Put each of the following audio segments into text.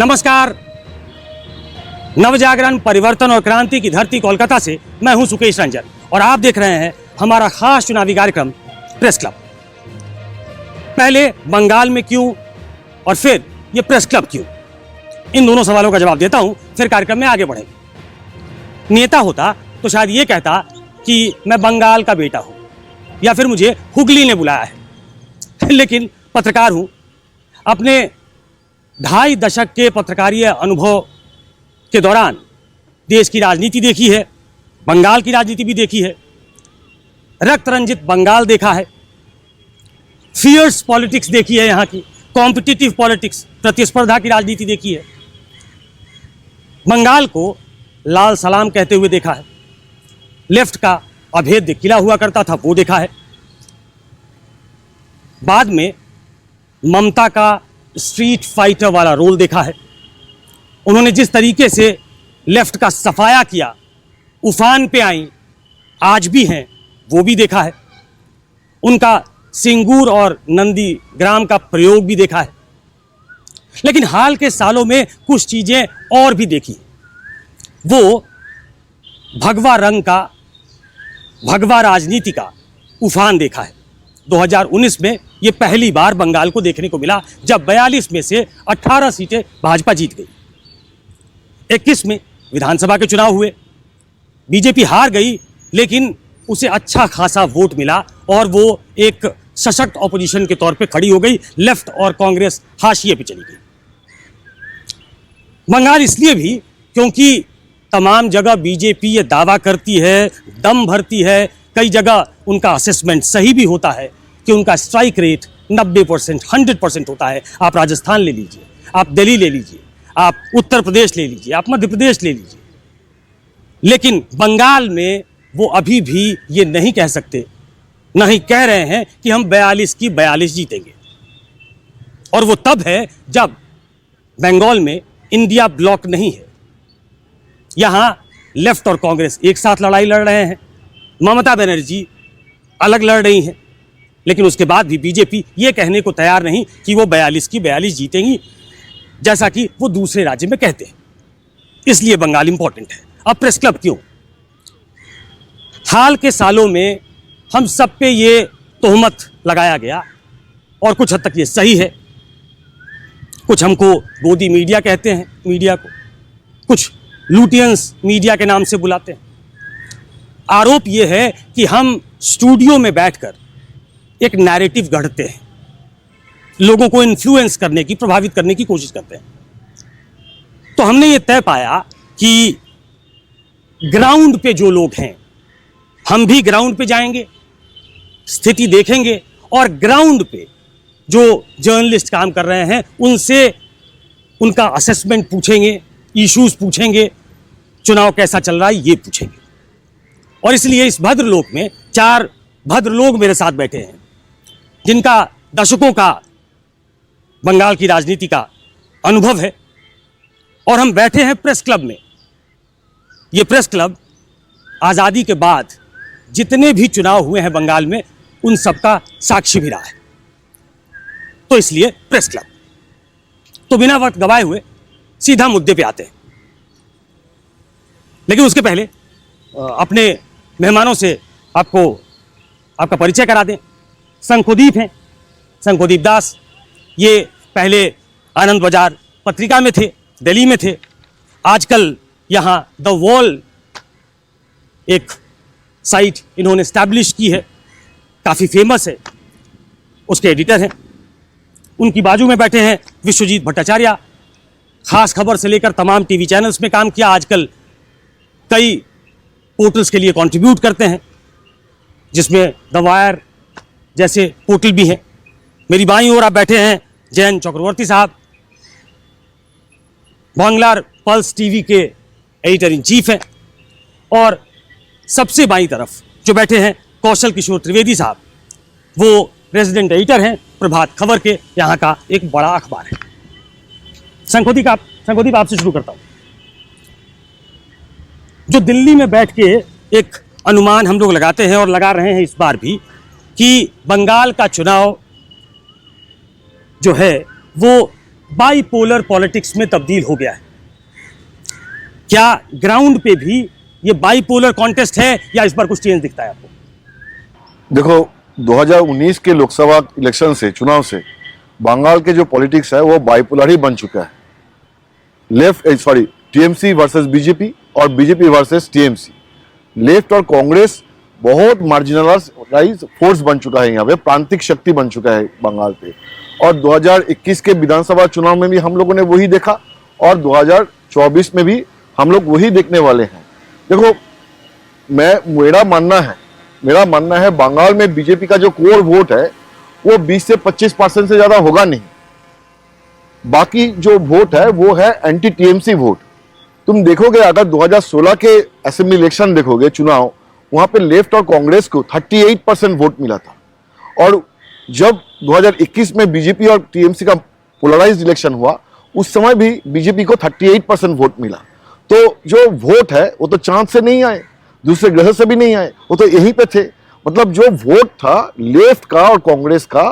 नमस्कार। नवजागरण, परिवर्तन और क्रांति की धरती कोलकाता से मैं हूं सुकेश रंजन और आप देख रहे हैं हमारा खास चुनावी कार्यक्रम प्रेस क्लब। पहले बंगाल में क्यों और फिर ये प्रेस क्लब क्यों, इन दोनों सवालों का जवाब देता हूं, फिर कार्यक्रम में आगे बढ़ेंगे। नेता होता तो शायद ये कहता कि मैं बंगाल का बेटा हूं या फिर मुझे हुगली ने बुलाया है, लेकिन पत्रकार हूं। अपने 2.5 दशक के पत्रकारीय अनुभव के दौरान देश की राजनीति देखी है, बंगाल की राजनीति भी देखी है, रक्त रंजित बंगाल देखा है, फियर्स पॉलिटिक्स देखी है, यहाँ की कॉम्पिटिटिव पॉलिटिक्स, प्रतिस्पर्धा की राजनीति देखी है, बंगाल को लाल सलाम कहते हुए देखा है, लेफ्ट का अभेद्य किला हुआ करता था वो देखा है, बाद में ममता का स्ट्रीट फाइटर वाला रोल देखा है। उन्होंने जिस तरीके से लेफ्ट का सफाया किया, उफान पे आई, आज भी हैं, वो भी देखा है। उनका सिंगूर और नंदीग्राम का प्रयोग भी देखा है। लेकिन हाल के सालों में कुछ चीजें और भी देखी। वो भगवा रंग का, भगवा राजनीति का उफान देखा है। 2019 में ये पहली बार बंगाल को देखने को मिला जब 42 में से 18 सीटें भाजपा जीत गई। 21 में विधानसभा के चुनाव हुए, बीजेपी हार गई, लेकिन उसे अच्छा खासा वोट मिला और वो एक सशक्त ऑपोजिशन के तौर पे खड़ी हो गई। लेफ्ट और कांग्रेस हाशिए पे चली गई। बंगाल इसलिए भी क्योंकि तमाम जगह बीजेपी ये दावा करती है, दम भरती है, कई जगह उनका असेसमेंट सही भी होता है कि उनका स्ट्राइक रेट 90%, 100% होता है। आप राजस्थान ले लीजिए, आप दिल्ली ले लीजिए, आप उत्तर प्रदेश ले लीजिए, आप मध्य प्रदेश ले लीजिए, लेकिन बंगाल में वो अभी भी ये नहीं कह सकते, नहीं कह रहे हैं कि हम 42 की 42 जीतेंगे। और वो तब है जब बंगाल में इंडिया ब्लॉक नहीं है। यहां लेफ्ट और कांग्रेस एक साथ लड़ाई लड़ रहे हैं, ममता बनर्जी अलग लड़ रही हैं, लेकिन उसके बाद भी बीजेपी ये कहने को तैयार नहीं कि वो 42 की 42 जीतेंगी, जैसा कि वो दूसरे राज्य में कहते हैं। इसलिए बंगाल इंपॉर्टेंट है। अब प्रेस क्लब क्यों? हाल के सालों में हम सब पे ये तोहमत लगाया गया और कुछ हद तक ये सही है। कुछ हमको गोदी मीडिया कहते हैं, मीडिया को कुछ लूटियंस मीडिया के नाम से बुलाते हैं। आरोप ये है कि हम स्टूडियो में बैठकर एक नैरेटिव गढ़ते हैं, लोगों को इन्फ्लुएंस करने की, प्रभावित करने की कोशिश करते हैं। तो हमने ये तय पाया कि ग्राउंड पे जो लोग हैं, हम भी ग्राउंड पे जाएंगे, स्थिति देखेंगे और ग्राउंड पे जो जर्नलिस्ट काम कर रहे हैं उनसे उनका असेसमेंट पूछेंगे, इश्यूज पूछेंगे, चुनाव कैसा चल रहा है ये पूछेंगे। और इसलिए इस भद्रलोक में 4 भद्रलोक मेरे साथ बैठे हैं जिनका दशकों का बंगाल की राजनीति का अनुभव है, और हम बैठे हैं प्रेस क्लब में। ये प्रेस क्लब आज़ादी के बाद जितने भी चुनाव हुए हैं बंगाल में उन सबका साक्षी भी रहा है। तो इसलिए प्रेस क्लब। तो बिना वक्त गवाए हुए सीधा मुद्दे पे आते हैं, लेकिन उसके पहले अपने मेहमानों से आपका परिचय करा दें। शंखोदीप हैं, शंखोदीप दास। ये पहले आनंद बाजार पत्रिका में थे, दिल्ली में थे। आजकल यहाँ द वॉल एक साइट इन्होंने स्टैब्लिश की है, काफ़ी फेमस है, उसके एडिटर हैं। उनकी बाजू में बैठे हैं विश्वजीत भट्टाचार्य। खास खबर से लेकर तमाम टीवी चैनल्स में काम किया, आजकल कई पोर्टल्स के लिए कंट्रीब्यूट करते हैं, जिसमें द वायर जैसे पोर्टल भी हैं। मेरी बाईं ओर आप बैठे हैं जयन चक्रवर्ती साहब, बांग्लार पल्स टीवी के एडिटर इन चीफ हैं। और सबसे बाईं तरफ जो बैठे हैं कौशल किशोर त्रिवेदी साहब, वो रेजिडेंट एडिटर हैं प्रभात खबर के, यहाँ का एक बड़ा अखबार है। शंखोदीप आपसे शुरू करता हूँ। जो दिल्ली में बैठ के एक अनुमान हम लोग लगाते हैं और लगा रहे हैं इस बार भी कि बंगाल का चुनाव जो है वो बाईपोलर पॉलिटिक्स में तब्दील हो गया है। क्या ग्राउंड पे भी ये बाईपोलर कॉन्टेस्ट है या इस बार कुछ चेंज दिखता है आपको? देखो, 2019 के लोकसभा इलेक्शन से, चुनाव से बंगाल के जो पॉलिटिक्स है वो बाइपोलर ही बन चुका है। टीएमसी वर्सेस बीजेपी और बीजेपी वर्सेस टीएमसी। लेफ्ट और कांग्रेस बहुत मार्जिनलाइज फोर्स बन चुका है, यहाँ पे प्रांतिक शक्ति बन चुका है बंगाल पे। और 2021 के विधानसभा चुनाव में भी हम लोगों ने वही देखा और 2024 में भी हम लोग वही देखने वाले हैं। देखो, मेरा मानना है बंगाल में बीजेपी का जो कोर वोट है वो 20 से 25% से ज्यादा होगा नहीं। बाकी जो वोट है वो है एंटी टीएमसी वोट। तुम देखोगे, अगर 2016 के असेंबली इलेक्शन देखोगे, चुनाव, वहां पे लेफ्ट और कांग्रेस को 38% वोट मिला था। और जब 2021 में बीजेपी और टीएमसी का पोलराइज्ड इलेक्शन हुआ, उस समय भी बीजेपी को 38% वोट मिला। तो जो वोट है वो तो चांद से नहीं आए, दूसरे ग्रह से भी नहीं आए, वो तो यहीं पे थे। मतलब जो वोट था लेफ्ट का और कांग्रेस का,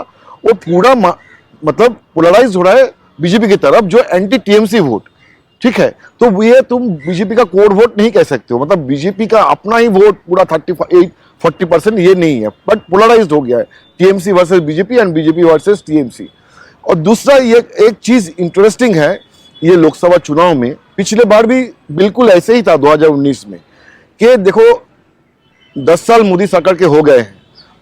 वो पूरा मतलब पोलराइज हो रहा है बीजेपी की तरफ, जो एंटी टीएमसी वोट। ठीक है, तो ये तुम बीजेपी का कोर वोट नहीं कह सकते हो। मतलब बीजेपी का अपना ही वोट पूरा 38-40% ये नहीं है, बट पोलराइज्ड हो गया है, TMC versus BJP and BJP versus TMC. और दूसरा, ये एक चीज इंटरेस्टिंग है, ये लोकसभा चुनाव में पिछले बार भी बिल्कुल ऐसे ही था 2019 में, कि देखो 10 साल मोदी सरकार के हो गए हैं,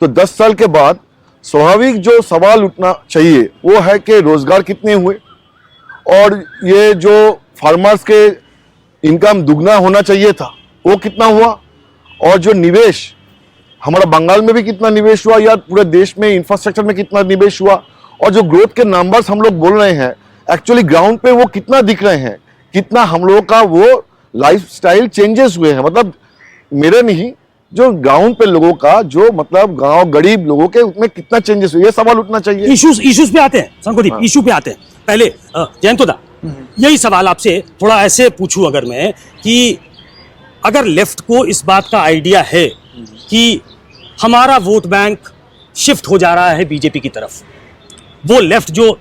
तो 10 साल के बाद स्वाभाविक जो सवाल उठना चाहिए वो है कि रोजगार कितने हुए, और ये जो फार्मर्स के इनकम दुगना होना चाहिए था वो कितना हुआ, और जो निवेश हमारा बंगाल में भी कितना निवेश हुआ, या पूरे देश में इंफ्रास्ट्रक्चर में कितना निवेश हुआ, और जो ग्रोथ के नंबर्स हम लोग बोल रहे हैं एक्चुअली ग्राउंड पे वो कितना दिख रहे हैं, कितना हम लोगों का वो लाइफस्टाइल चेंजेस हुए हैं। मतलब मेरे नहीं, जो ग्राउंड पे लोगों का, जो मतलब गांव गरीब लोगों के, उसमें कितना चेंजेस हुए, ये सवाल उठना चाहिए। इश्यूज पे आते हैं संकोदीप, इशू पे आते हैं। पहले जयंतोदा, यही सवाल आपसे थोड़ा ऐसे पूछूं अगर मैं, कि अगर लेफ्ट को इस बात का आइडिया है कि हमारा वोट बैंक शिफ्ट हो जा रहा है बीजेपी की तरफ, वो लेफ्ट जो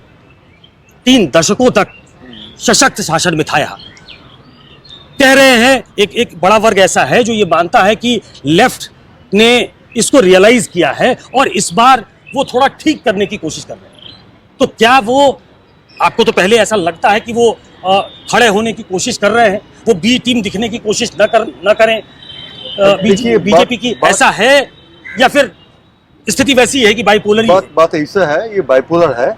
3 दशकों तक सशक्त शासन में था, यहाँ कह रहे हैं एक बड़ा वर्ग ऐसा है जो ये मानता है कि लेफ्ट ने इसको रियलाइज किया है और इस बार वो थोड़ा ठीक करने की कोशिश कर रहे हैं। तो क्या वो, आपको तो पहले ऐसा लगता है कि वो खड़े होने की कोशिश कर रहे हैं, वो बी टीम दिखने की कोशिश न करें बीजेपी की, ऐसा है, या फिर स्थिति वैसी है कि बाइपोलर ही? बात ऐसा है, ये बाइपोलर है,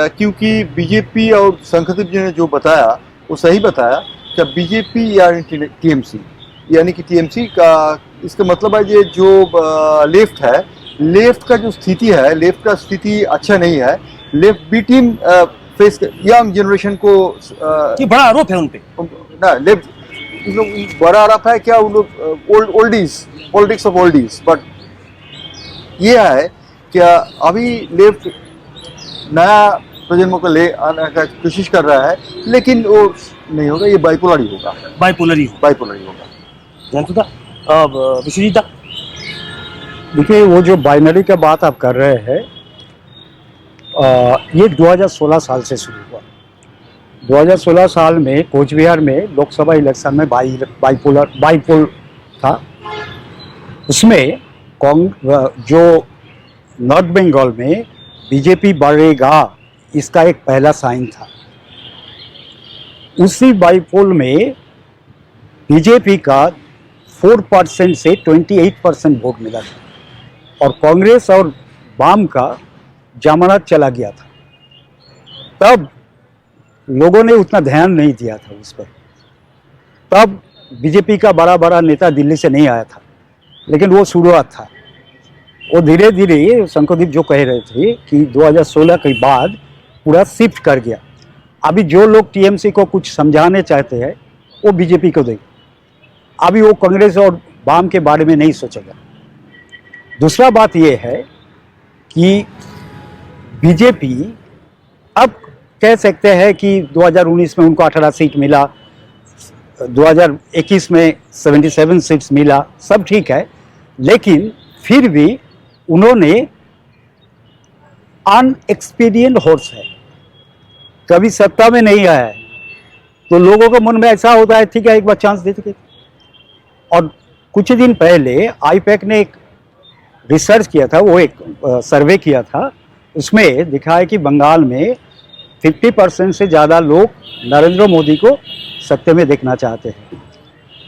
क्योंकि बीजेपी और संखदीप जी ने जो बताया वो सही बताया। क्या बीजेपी या टीएमसी, यानी कि टीएमसी का, इसका मतलब है ये जो लेफ्ट है, लेफ्ट का जो स्थिति है, लेफ्ट का स्थिति अच्छा नहीं है। Left B team face young generation को, ये बड़ा आरोप है उन पे ना, लेफ्ट बड़ा आरोप है क्या, उन लोग oldies, politics of oldies. But ये है क्या, अभी लेफ्ट नया प्रजन्म को ले आने का कोशिश कर रहा है, लेकिन वो नहीं होगा, ये बाइपोलर ही होगा, बाइपोलर ही होगा। जयंतोदा, विश्वजीत दा, देखिए, वो जो बाइनरी का बात आप कर रहे हैं, ये 2016 साल से शुरू हुआ। 2016 साल में कोचबिहार में लोकसभा इलेक्शन में बाईपोल था। उसमें जो नॉर्थ बंगाल में बीजेपी बढ़ेगा, इसका एक पहला साइन था। उसी बाईपोल में बीजेपी का 4% से 28% वोट मिला था, और कांग्रेस और वाम का जमानत चला गया था। तब लोगों ने उतना ध्यान नहीं दिया था उस पर। तब बीजेपी का बड़ा बड़ा नेता दिल्ली से नहीं आया था, लेकिन वो शुरुआत था। वो धीरे धीरे संकोदीप जो कह रहे थे कि 2016 के बाद पूरा शिफ्ट कर गया। अभी जो लोग टीएमसी को कुछ समझाने चाहते हैं वो बीजेपी को देंगे, अभी वो कांग्रेस और वाम के बारे में नहीं सोचेगा। दूसरा बात ये है कि बीजेपी अब कह सकते हैं कि 2019 में उनको 18 सीट मिला, 2021 में 77 सीट्स मिला, सब ठीक है, लेकिन फिर भी उन्होंने अनएक्सपीरियंट हॉर्स है, कभी सत्ता में नहीं आया है, तो लोगों के मन में ऐसा होता है ठीक है एक बार चांस दे देंगे। और कुछ दिन पहले आईपैक ने एक रिसर्च किया था, वो एक सर्वे किया था, उसमें दिखा है कि बंगाल में 50% से ज़्यादा लोग नरेंद्र मोदी को सत्ता में देखना चाहते हैं।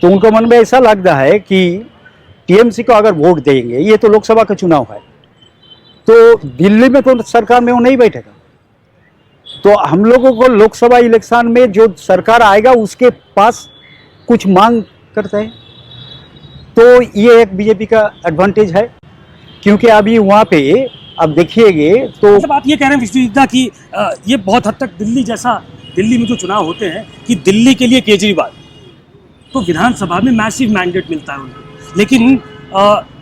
तो उनको मन में ऐसा लगता है कि टीएमसी को अगर वोट देंगे, ये तो लोकसभा का चुनाव है, तो दिल्ली में तो सरकार में वो नहीं बैठेगा, तो हम लोगों को लोकसभा इलेक्शन में जो सरकार आएगा उसके पास कुछ मांग करते हैं। तो ये एक बीजेपी का एडवांटेज है, क्योंकि अभी वहाँ पे अब देखिएगे तो मतलब आप ये कह रहे हैं विश्वजित कि ये बहुत हद तक दिल्ली जैसा, दिल्ली में जो चुनाव होते हैं कि दिल्ली के लिए केजरीवाल तो विधानसभा में मैसिव मैंडेट मिलता है उनको, लेकिन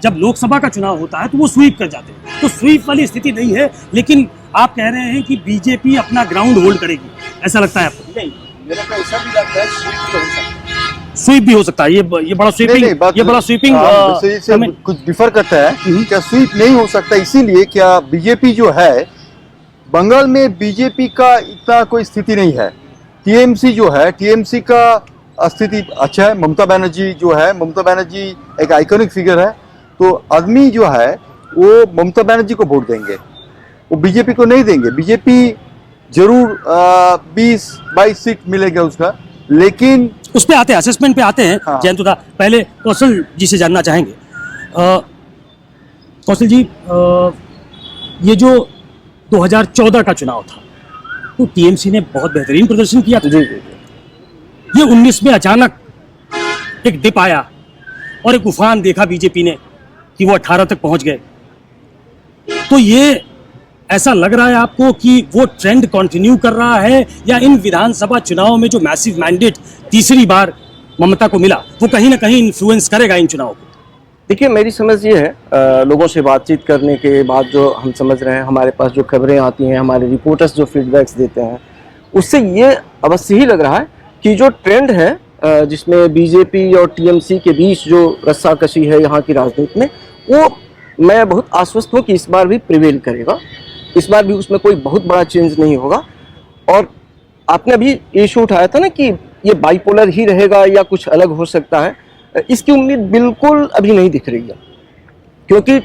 जब लोकसभा का चुनाव होता है तो वो स्वीप कर जाते हैं। तो स्वीप वाली स्थिति नहीं है, लेकिन आप कह रहे हैं कि बीजेपी अपना ग्राउंड होल्ड करेगी, ऐसा लगता है आपको? नहीं, मेरा को ऐसा भी लगता है स्वीप तो हो सकता है। स्वीप भी हो सकता है, ये बड़ा स्वीपिंग, ये बड़ा स्वीपिंग से कुछ डिफर करता है। क्या स्वीप नहीं हो सकता? इसीलिए क्या बीजेपी जो है बंगाल में, बीजेपी का इतना कोई स्थिति नहीं है। टीएमसी जो है, टीएमसी का स्थिति अच्छा है। ममता बनर्जी जो है, ममता बनर्जी एक आइकॉनिक फिगर है, तो आदमी जो है वो ममता बनर्जी को वोट देंगे, वो बीजेपी को नहीं देंगे। बीजेपी जरूर 20-22 सीट मिलेगा उसका, लेकिन उस पे आते हैं, असेसमेंट पे आते हैं। हाँ। जयंत, पहले कौशल जी से जानना चाहेंगे। कौशल जी, ये जो 2014 का चुनाव था तो टीएमसी ने बहुत बेहतरीन प्रदर्शन किया था। ये 19 में अचानक एक डिप आया और एक उफान देखा बीजेपी ने कि वो 18 तक पहुंच गए। तो ये ऐसा लग रहा है आपको कि वो ट्रेंड कंटिन्यू कर रहा है, या इन विधानसभा चुनाव में जो मैसिव मैंडेट तीसरी बार ममता को मिला वो कहीं ना कहीं इन्फ्लुएंस करेगा इन चुनावों को? देखिए, मेरी समझ ये है, लोगों से बातचीत करने के बाद जो हम समझ रहे हैं, हमारे पास जो खबरें आती हैं, हमारे रिपोर्टर्स जो फीडबैक्स देते हैं, उससे ये अवश्य ही लग रहा है कि जो ट्रेंड है जिसमें बीजेपी और टीएमसी के बीच जो रस्साकशी है यहाँ की राजनीति में, वो मैं बहुत आश्वस्त हूँ कि इस बार भी प्रिवेल करेगा। इस बार भी उसमें कोई बहुत बड़ा चेंज नहीं होगा। और आपने अभी इशू उठाया था ना कि ये बाइपोलर ही रहेगा या कुछ अलग हो सकता है, इसकी उम्मीद बिल्कुल अभी नहीं दिख रही है, क्योंकि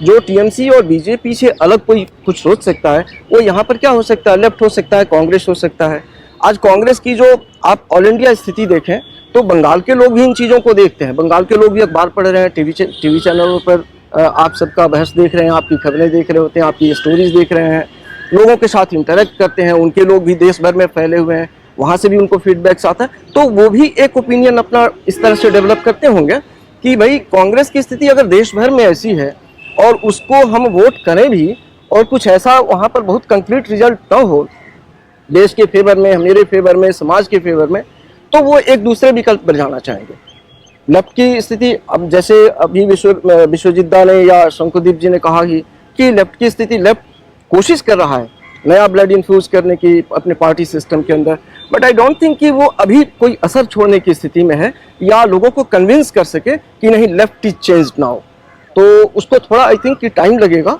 जो टीएमसी और बीजेपी से अलग कोई कुछ सोच सकता है वो यहाँ पर क्या हो सकता है, लेफ्ट हो सकता है, कांग्रेस हो सकता है। आज कांग्रेस की जो आप ऑल इंडिया स्थिति देखें तो बंगाल के लोग भी इन चीज़ों को देखते हैं, बंगाल के लोग भी अखबार पढ़ रहे हैं, टीवी चैनलों पर आप सबका बहस देख रहे हैं, आपकी खबरें देख रहे होते हैं, आपकी स्टोरीज देख रहे हैं, लोगों के साथ इंटरेक्ट करते हैं, उनके लोग भी देश भर में फैले हुए हैं, वहाँ से भी उनको फीडबैक्स आता है, तो वो भी एक ओपिनियन अपना इस तरह से डेवलप करते होंगे कि भाई कांग्रेस की स्थिति अगर देश भर में ऐसी है और उसको हम वोट करें भी और कुछ ऐसा वहाँ पर बहुत कंक्रीट रिजल्ट न हो देश के फेवर में, मेरे फेवर में, समाज के फेवर में, तो वो एक दूसरे विकल्प पर जाना चाहेंगे। लेफ्ट की स्थिति, अब जैसे अभी विश्वजीत दा ने या शंकुदीप जी ने कहा कि लेफ्ट की स्थिति, लेफ्ट कोशिश कर रहा है नया ब्लड इन्फ्यूज करने की अपने पार्टी सिस्टम के अंदर, बट आई डोंट थिंक कि वो अभी कोई असर छोड़ने की स्थिति में है या लोगों को कन्विंस कर सके कि नहीं लेफ्ट इज चेंज नाउ। तो उसको थोड़ा आई थिंक कि टाइम लगेगा,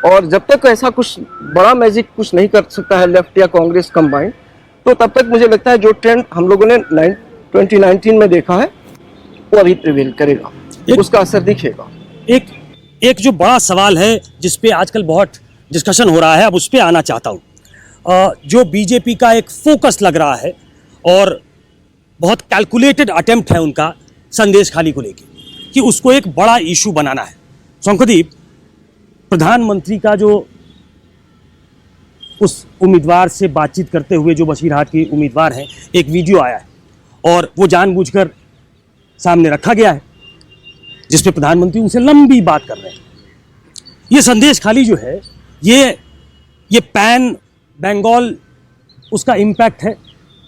और जब तक ऐसा कुछ बड़ा मैजिक कुछ नहीं कर सकता है लेफ्ट या कांग्रेस कंबाइंड, तो तब तक मुझे लगता है जो ट्रेंड हम लोगों ने 2019 में देखा है वो अभी प्रिवेल करेगा, उसका असर दिखेगा। एक जो बड़ा सवाल है जिस पे आजकल बहुत डिस्कशन हो रहा है, अब उस पे आना चाहता हूँ। जो बीजेपी का एक फोकस लग रहा है और बहुत कैलकुलेटेड अटेम्प्ट है उनका संदेश खाली को लेके कि उसको एक बड़ा इशू बनाना है। शंकुदीप, प्रधानमंत्री का जो उस उम्मीदवार से बातचीत करते हुए जो बशीरहाट के उम्मीदवार हैं, एक वीडियो आया है और वो जानबूझकर सामने रखा गया है जिसपे प्रधानमंत्री उनसे लंबी बात कर रहे हैं। ये संदेश खाली जो है ये पैन बंगाल उसका इम्पैक्ट है,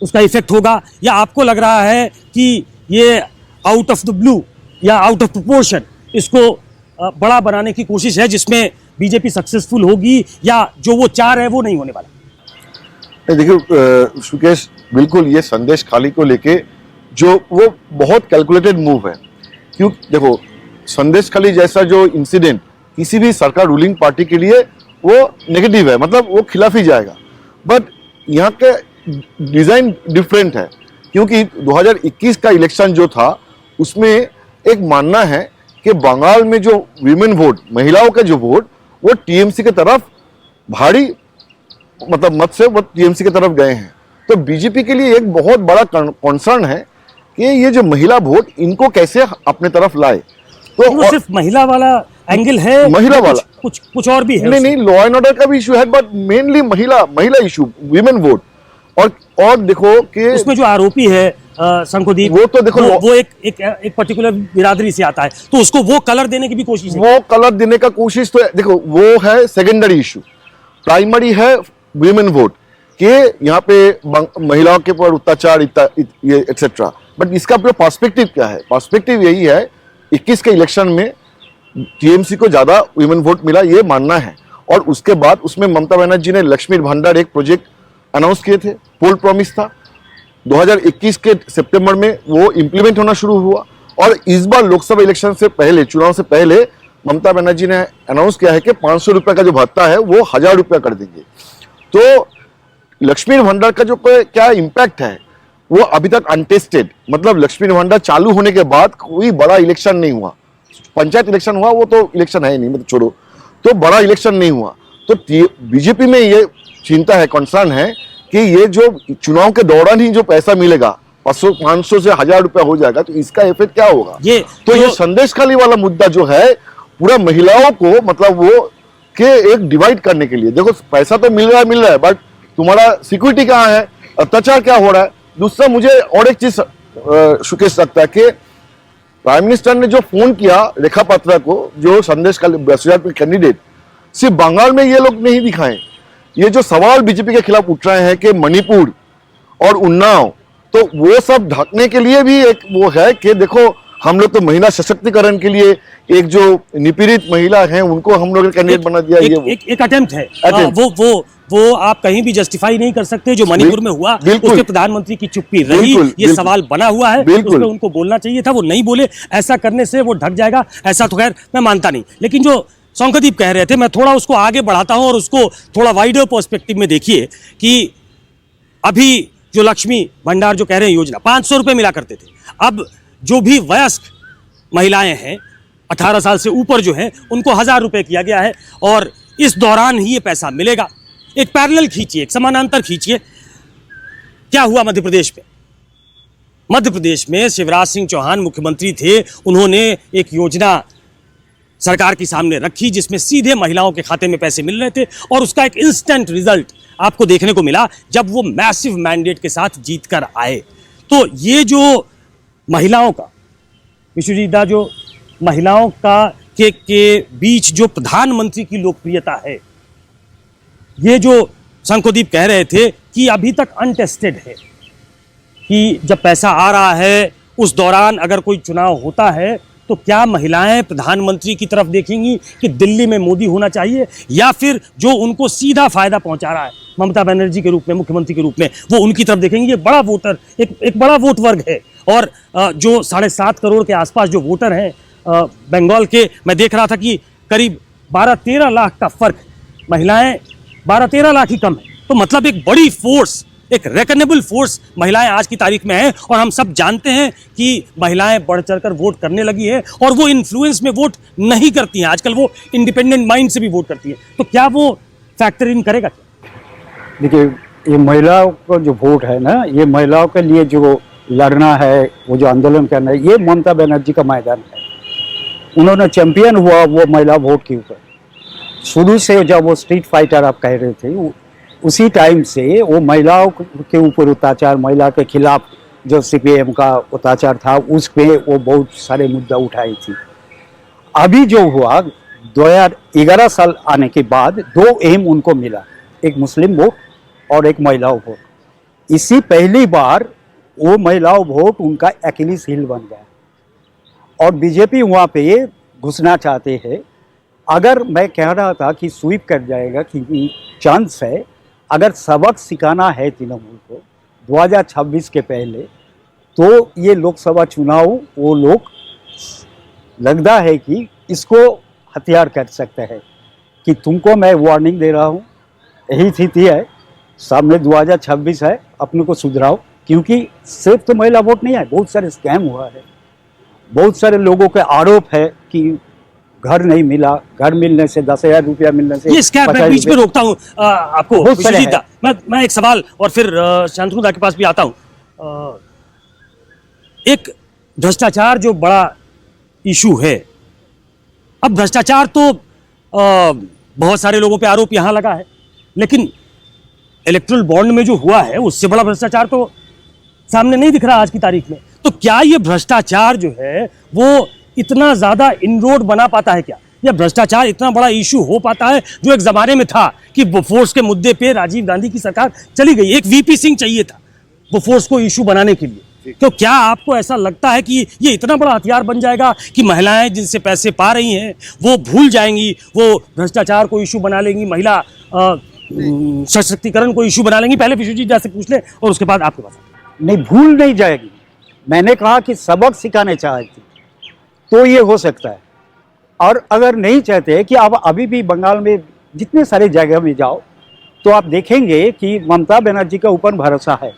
उसका इफेक्ट होगा, या आपको लग रहा है कि ये आउट ऑफ द ब्लू या आउट ऑफ प्रोपोर्शन इसको बड़ा बनाने की कोशिश है जिसमें बीजेपी सक्सेसफुल होगी, या जो वो चाह रहे हैं वो नहीं होने वाला? देखिए सुकेश, बिल्कुल ये संदेश खाली को लेके जो वो बहुत कैलकुलेटेड मूव है। क्यों? देखो, संदेश खाली जैसा जो इंसिडेंट किसी भी सरकार रूलिंग पार्टी के लिए वो नेगेटिव है, मतलब वो खिलाफ ही जाएगा। बट यहाँ के डिजाइन डिफरेंट है, क्योंकि 2021 का इलेक्शन जो था उसमें एक मानना है कि बंगाल में जो विमेन वोट, महिलाओं का जो वोट, वो टीएमसी की तरफ भारी मतलब मत से वो टीएमसी की तरफ गए हैं। तो बीजेपी के लिए एक बहुत बड़ा कंसर्न है कि ये जो महिला वोट इनको कैसे अपने तरफ लाए। तो वो सिर्फ महिला वाला एंगल है, महिला वाला कुछ और भी है नहीं उसमें? नहीं, लॉ एंड ऑर्डर का भी इशू है, बट मेनली महिला इशू, विमेन वोट। और देखो कि उसमें जो आरोपी है शंकुदीप, वो तो देखो वो एक पर्टिकुलर बिरादरी से आता है, तो उसको वो कलर देने की भी कोशिश है। वो कलर देने का कोशिश तो देखो वो है सेकेंडरी इशू, प्राइमरी है विमेन वोट के यहाँ पे महिलाओं के ऊपर अत्याचार ये एक्सेट्रा। बट इसका पर्सपेक्टिव क्या है? पर्सपेक्टिव यही है 21 के इलेक्शन में टीएमसी को ज्यादा विमेन वोट मिला, ये मानना है। और उसके बाद उसमें ममता बनर्जी ने लक्ष्मी भंडार एक प्रोजेक्ट अनाउंस किए थे, पोल प्रॉमिस था। 2021 के सितंबर में वो इम्प्लीमेंट होना शुरू हुआ। और इस बार लोकसभा इलेक्शन से पहले, चुनाव से पहले ममता बनर्जी ने अनाउंस किया है कि 500 रुपए का जो भत्ता है वो 1000 रुपया कर देंगे। तो लक्ष्मी भंडार का जो क्या इम्पैक्ट है वो अभी तक अनटेस्टेड, मतलब लक्ष्मी भंडार चालू होने के बाद कोई बड़ा इलेक्शन नहीं हुआ। पंचायत इलेक्शन हुआ, वो तो इलेक्शन है ही नहीं, मतलब छोड़ो, तो बड़ा इलेक्शन नहीं हुआ। तो बीजेपी में ये चिंता है, कंसर्न है कि ये जो चुनाव के दौरान ही जो पैसा मिलेगा 500 से 1000 रुपया हो जाएगा, तो इसका इफेक्ट क्या होगा? ये संदेश खाली वाला मुद्दा जो है पूरा महिलाओं को मतलब वो के एक डिवाइड करने के लिए, देखो पैसा तो मिल रहा है, बट तुम्हारा सिक्योरिटी कहाँ है, अत्याचार क्या हो रहा है। दूसरा मुझे और एक चीज शुकेश लगता है कि प्राइम मिनिस्टर ने जो फोन किया रेखा पात्रा को, जो संदेश खाली कैंडिडेट, सिर्फ बंगाल में ये लोग नहीं दिखाएं। ये जो सवाल बीजेपी के खिलाफ उठ रहे हैं कि मणिपुर और उन्नाव, तो वो सब ढकने के लिए भी एक वो है कि देखो हम लोग तो महिला सशक्तिकरण के लिए एक जो निपीड़ित महिला हैं उनको हम लोग कैंडिडेट बना दिया। एक अटेम्प्ट है। वो आप कहीं भी जस्टिफाई नहीं कर सकते। जो मणिपुर में हुआ उसके प्रधानमंत्री की चुप्पी रही, ये सवाल बना हुआ है, उसमें उनको बोलना चाहिए था, वो नहीं बोले। ऐसा करने से वो ढक जाएगा ऐसा तो खैर मैं मानता नहीं। लेकिन जो शंकुदीप कह रहे थे, मैं थोड़ा उसको आगे बढ़ाता हूं और उसको थोड़ा वाइडर पर्सपेक्टिव में देखिए कि अभी जो लक्ष्मी भंडार जो कह रहे हैं योजना 500 रुपए मिला करते थे, अब जो भी वयस्क महिलाएं हैं 18 साल से ऊपर जो हैं उनको 1000 रुपए किया गया है और इस दौरान ही ये पैसा मिलेगा। एक पैरेलल खींचिए, एक समानांतर खींचिए। क्या हुआ मध्य प्रदेश में? मध्य प्रदेश में शिवराज सिंह चौहान मुख्यमंत्री थे, उन्होंने एक योजना सरकार के सामने रखी जिसमें सीधे महिलाओं के खाते में पैसे मिल रहे थे और उसका एक इंस्टेंट रिजल्ट आपको देखने को मिला जब वो मैसिव मैंडेट के साथ जीत कर आए। तो ये जो महिलाओं का विश्वजीत दा, जो महिलाओं का के बीच जो प्रधानमंत्री की लोकप्रियता है, ये जो शंकुदीप कह रहे थे कि अभी तक अनटेस्टेड है, कि जब पैसा आ रहा है उस दौरान अगर कोई चुनाव होता है तो क्या महिलाएं प्रधानमंत्री की तरफ देखेंगी कि दिल्ली में मोदी होना चाहिए, या फिर जो उनको सीधा फायदा पहुंचा रहा है ममता बनर्जी के रूप में, मुख्यमंत्री के रूप में, वो उनकी तरफ देखेंगे। ये बड़ा वोटर, एक बड़ा वोट वर्ग है। और जो 7.5 करोड़ के आसपास जो वोटर हैं बंगाल के, मैं देख रहा था कि करीब 12-13 लाख का फर्क, महिलाएं 12-13 लाख ही कम है। तो मतलब एक बड़ी फोर्स, एक रेकनेबल फोर्स महिलाएं आज की तारीख में है। और हम सब जानते हैं कि महिलाएं बढ़ चढ़कर वोट करने लगी है और वो इन्फ्लुएंस में वोट नहीं करती हैं आजकल, वो इंडिपेंडेंट माइंड से भी वोट करती है। तो क्या वो फैक्टर इन करेगा? देखिए, ये महिलाओं का जो वोट है ना, ये महिलाओं के लिए जो लड़ना है, वो जो आंदोलन करना है, ये ममता बनर्जी का मैदान है। उन्होंने चैंपियन हुआ वो महिला वोट के ऊपर शुरू से। जब वो स्ट्रीट फाइटर आप कह रहे थे, उसी टाइम से वो महिलाओं के ऊपर अत्याचार, महिला के खिलाफ जो सीपीएम का अत्याचार था, उस पे वो बहुत सारे मुद्दा उठाई थी। अभी जो हुआ 2011 साल आने के बाद 2 एम उनको मिला, एक मुस्लिम वोट और एक महिलाओं वोट। इसी पहली बार वो महिलाओं वोट उनका अकेलीस हील बन गया और बीजेपी वहाँ पे घुसना चाहते हैं। अगर मैं कह रहा था कि स्वीप कर जाएगा, कि चांस है, अगर सबक सिखाना है तृणमूल को 2026 के पहले, तो ये लोकसभा चुनाव वो लोग लगता है कि इसको हथियार कर सकते हैं कि तुमको मैं वार्निंग दे रहा हूँ, यही स्थिति है, सामने 2026 है, अपने को सुधराओ, क्योंकि सिर्फ तो महिला वोट नहीं है, बहुत सारे स्कैम हुआ है, बहुत सारे लोगों के आरोप है कि घर नहीं मिला, घर मिलने से 10,000 रुपया मिलने से ये स्कैम, मैं बीच में रोकता हूँ आपको बहुत सारे विश्वजीत दा। मैं एक सवाल और फिर शांतनु दा के पास भी आता हूँ। एक भ्रष्टाचार जो बड़ा इशू है, अब भ्रष्टाचार तो बहुत सारे लोगों पे आरोप यहाँ लगा है, लेकिन इलेक्ट्रल बॉन्ड में जो हुआ है उससे बड़ा भ्रष्टाचार तो सामने नहीं दिख रहा आज की तारीख में। तो क्या ये भ्रष्टाचार जो है वो इतना ज्यादा इनरोड बना पाता है क्या? यह भ्रष्टाचार इतना बड़ा इशू हो पाता है जो एक जमाने में था कि बोफोर्स के मुद्दे पे राजीव गांधी की सरकार चली गई, एक वीपी सिंह चाहिए था बोफोर्स को इशू बनाने के लिए। तो क्या आपको ऐसा लगता है कि ये इतना बड़ा हथियार बन जाएगा कि महिलाएं जिनसे पैसे पा रही हैं वो भूल जाएंगी, वो भ्रष्टाचार को इशू बना लेंगी, महिला सशक्तिकरण को इशू बना लेंगी? पहले विश्वजीत जी से पूछ ले और उसके बाद आपके पास। नहीं, भूल नहीं जाएगी। मैंने कहा कि सबक सिखाने चाहती तो ये हो सकता है, और अगर नहीं चाहते कि आप अभी भी बंगाल में जितने सारे जगह में जाओ तो आप देखेंगे कि ममता बनर्जी का ऊपर भरोसा है,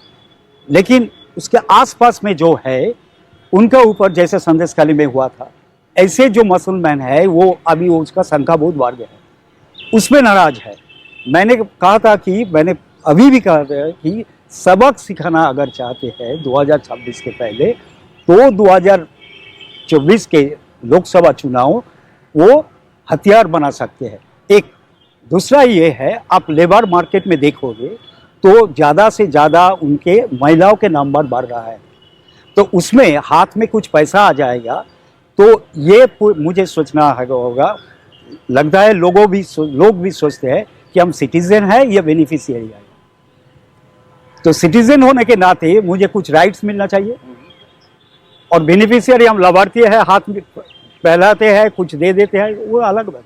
लेकिन उसके आसपास में जो है उनका ऊपर, जैसे संदेशखाली में हुआ था, ऐसे जो मुसलमान है वो अभी उसका संख्या बहुत बढ़ गया है, उसमें नाराज है। मैंने कहा था कि मैंने अभी भी कहा था कि सबक सिखाना अगर चाहते हैं 2026 के पहले, तो 2024 के लोकसभा चुनाव वो हथियार बना सकते हैं। एक दूसरा ये है, आप लेबर मार्केट में देखोगे तो ज़्यादा से ज़्यादा उनके महिलाओं के नंबर बढ़ रहा है, तो उसमें हाथ में कुछ पैसा आ जाएगा तो ये मुझे सोचना होगा। लगता है लोग भी सोचते हैं कि हम सिटीजन है या बेनिफिशियरी है, तो सिटीजन होने के नाते मुझे कुछ राइट्स मिलना चाहिए, और बेनिफिशियरी हम लाभार्थी है, हाथ में फैलाते हैं, कुछ दे देते हैं, वो अलग बात।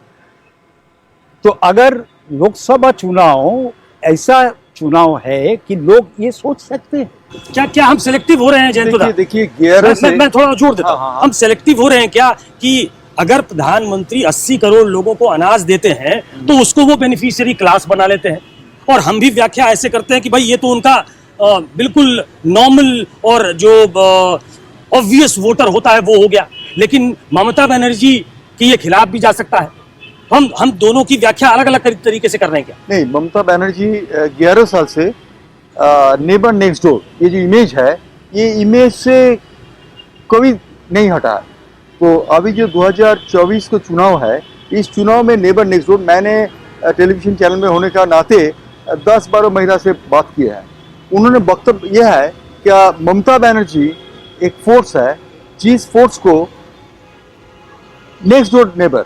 तो अगर लोकसभा चुनाव ऐसा चुनाव है कि लोग ये सोच सकते हैं, क्या हम सेलेक्टिव हो रहे हैं जयंत दा? देखिए 11 से मैं थोड़ा जोड़ देता हूं। हाँ। हम सेलेक्टिव हो रहे हैं क्या कि अगर प्रधानमंत्री 80 करोड़ लोगों को अनाज देते हैं तो उसको वो बेनिफिशियरी क्लास बना लेते हैं, और हम भी व्याख्या ऐसे करते हैं कि भाई ये तो उनका बिल्कुल नॉर्मल और जो ऑब्वियस वोटर होता है वो हो गया, लेकिन ममता बनर्जी के ये खिलाफ भी जा सकता है। हम दोनों की व्याख्या अलग अलग तरीके से कर रहे हैं क्या? नहीं, ममता बनर्जी 11 साल से नेबर नेक्स्ट डोर, ये जो इमेज है, ये इमेज से कभी नहीं हटा है। तो अभी जो 2024 का चुनाव है, इस चुनाव में नेबर नेक्स्ट डोर, मैंने टेलीविजन चैनल में होने का नाते 10-12 महिला से बात की है। उन्होंने वक्तव्य यह है कि ममता बनर्जी एक फोर्स है जिस फोर्स को next door neighbour,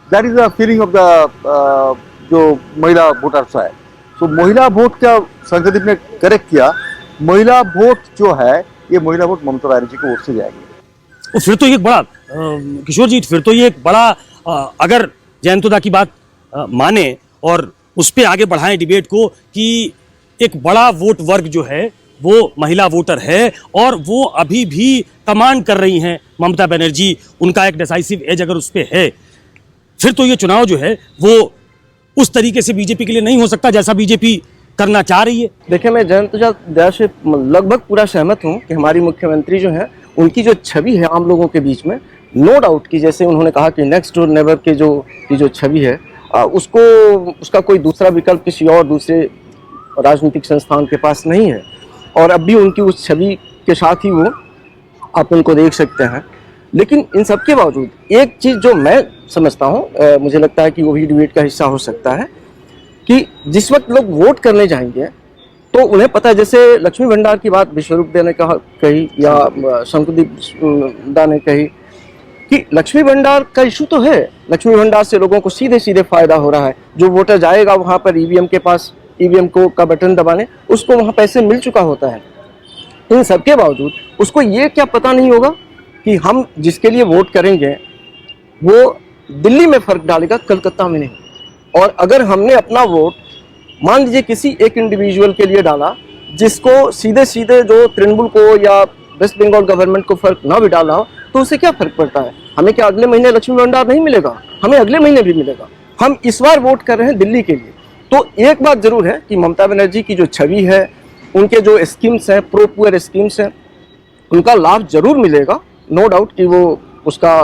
that is the feeling of the जो महिला वोटर्स है। तो महिला वोट का संसदीप ने करेक्ट किया, महिला वोट जो है ये महिला वोट ममता बनर्जी की ओर से जाएगी। तो फिर तो ये एक बड़ा किशोर जी, फिर तो ये एक बड़ा अगर जयंतुदा की बात माने और उस पर आगे बढ़ाएं डिबेट को कि एक बड़ा वोट वर्ग जो है वो महिला वोटर है और वो अभी भी कमांड कर रही हैं ममता बनर्जी, उनका एक डिसाइसिव एज अगर उस पर है, फिर तो ये चुनाव जो है वो उस तरीके से बीजेपी के लिए नहीं हो सकता जैसा बीजेपी करना चाह रही है। देखिए, मैं जयंत से लगभग पूरा सहमत हूँ कि हमारी मुख्यमंत्री जो है उनकी जो छवि है आम लोगों के बीच में, नो डाउट कि जैसे उन्होंने कहा कि नेक्स्ट डोर नेबर की जो छवि है उसका कोई दूसरा विकल्प किसी और दूसरे राजनीतिक संस्थान के पास नहीं है, और अब भी उनकी उस छवि के साथ ही वो आप उनको देख सकते हैं। लेकिन इन सब के बावजूद एक चीज़ जो मैं समझता हूँ, मुझे लगता है कि वो भी डिबेट का हिस्सा हो सकता है कि जिस वक्त लोग वोट करने जाएंगे तो उन्हें पता है, जैसे लक्ष्मी भंडार की बात विश्वरूप दे ने कही या शंकुदीप दा ने कही कि लक्ष्मी भंडार का इशू तो है, लक्ष्मी भंडार से लोगों को सीधे सीधे फायदा हो रहा है। जो वोटर जाएगा वहाँ पर ईवीएम के पास, ईवीएम का बटन दबाने, उसको वहाँ पैसे मिल चुका होता है। इन सबके बावजूद उसको ये क्या पता नहीं होगा कि हम जिसके लिए वोट करेंगे वो दिल्ली में फर्क डालेगा, कलकत्ता में नहीं। और अगर हमने अपना वोट मान लीजिए किसी एक इंडिविजुअल के लिए डाला जिसको सीधे सीधे जो तृणमूल को या वेस्ट बंगाल गवर्नमेंट को फर्क ना भी डाला हो, तो उससे क्या फर्क पड़ता है? हमें क्या अगले महीने लक्ष्मी भंडार नहीं मिलेगा? हमें अगले महीने भी मिलेगा। हम इस बार वोट कर रहे हैं दिल्ली के लिए, तो एक बात जरूर है कि ममता बनर्जी की जो छवि है, उनके जो स्कीम्स हैं, प्रो पुअर स्कीम्स हैं, उनका लाभ जरूर मिलेगा, नो डाउट कि वो उसका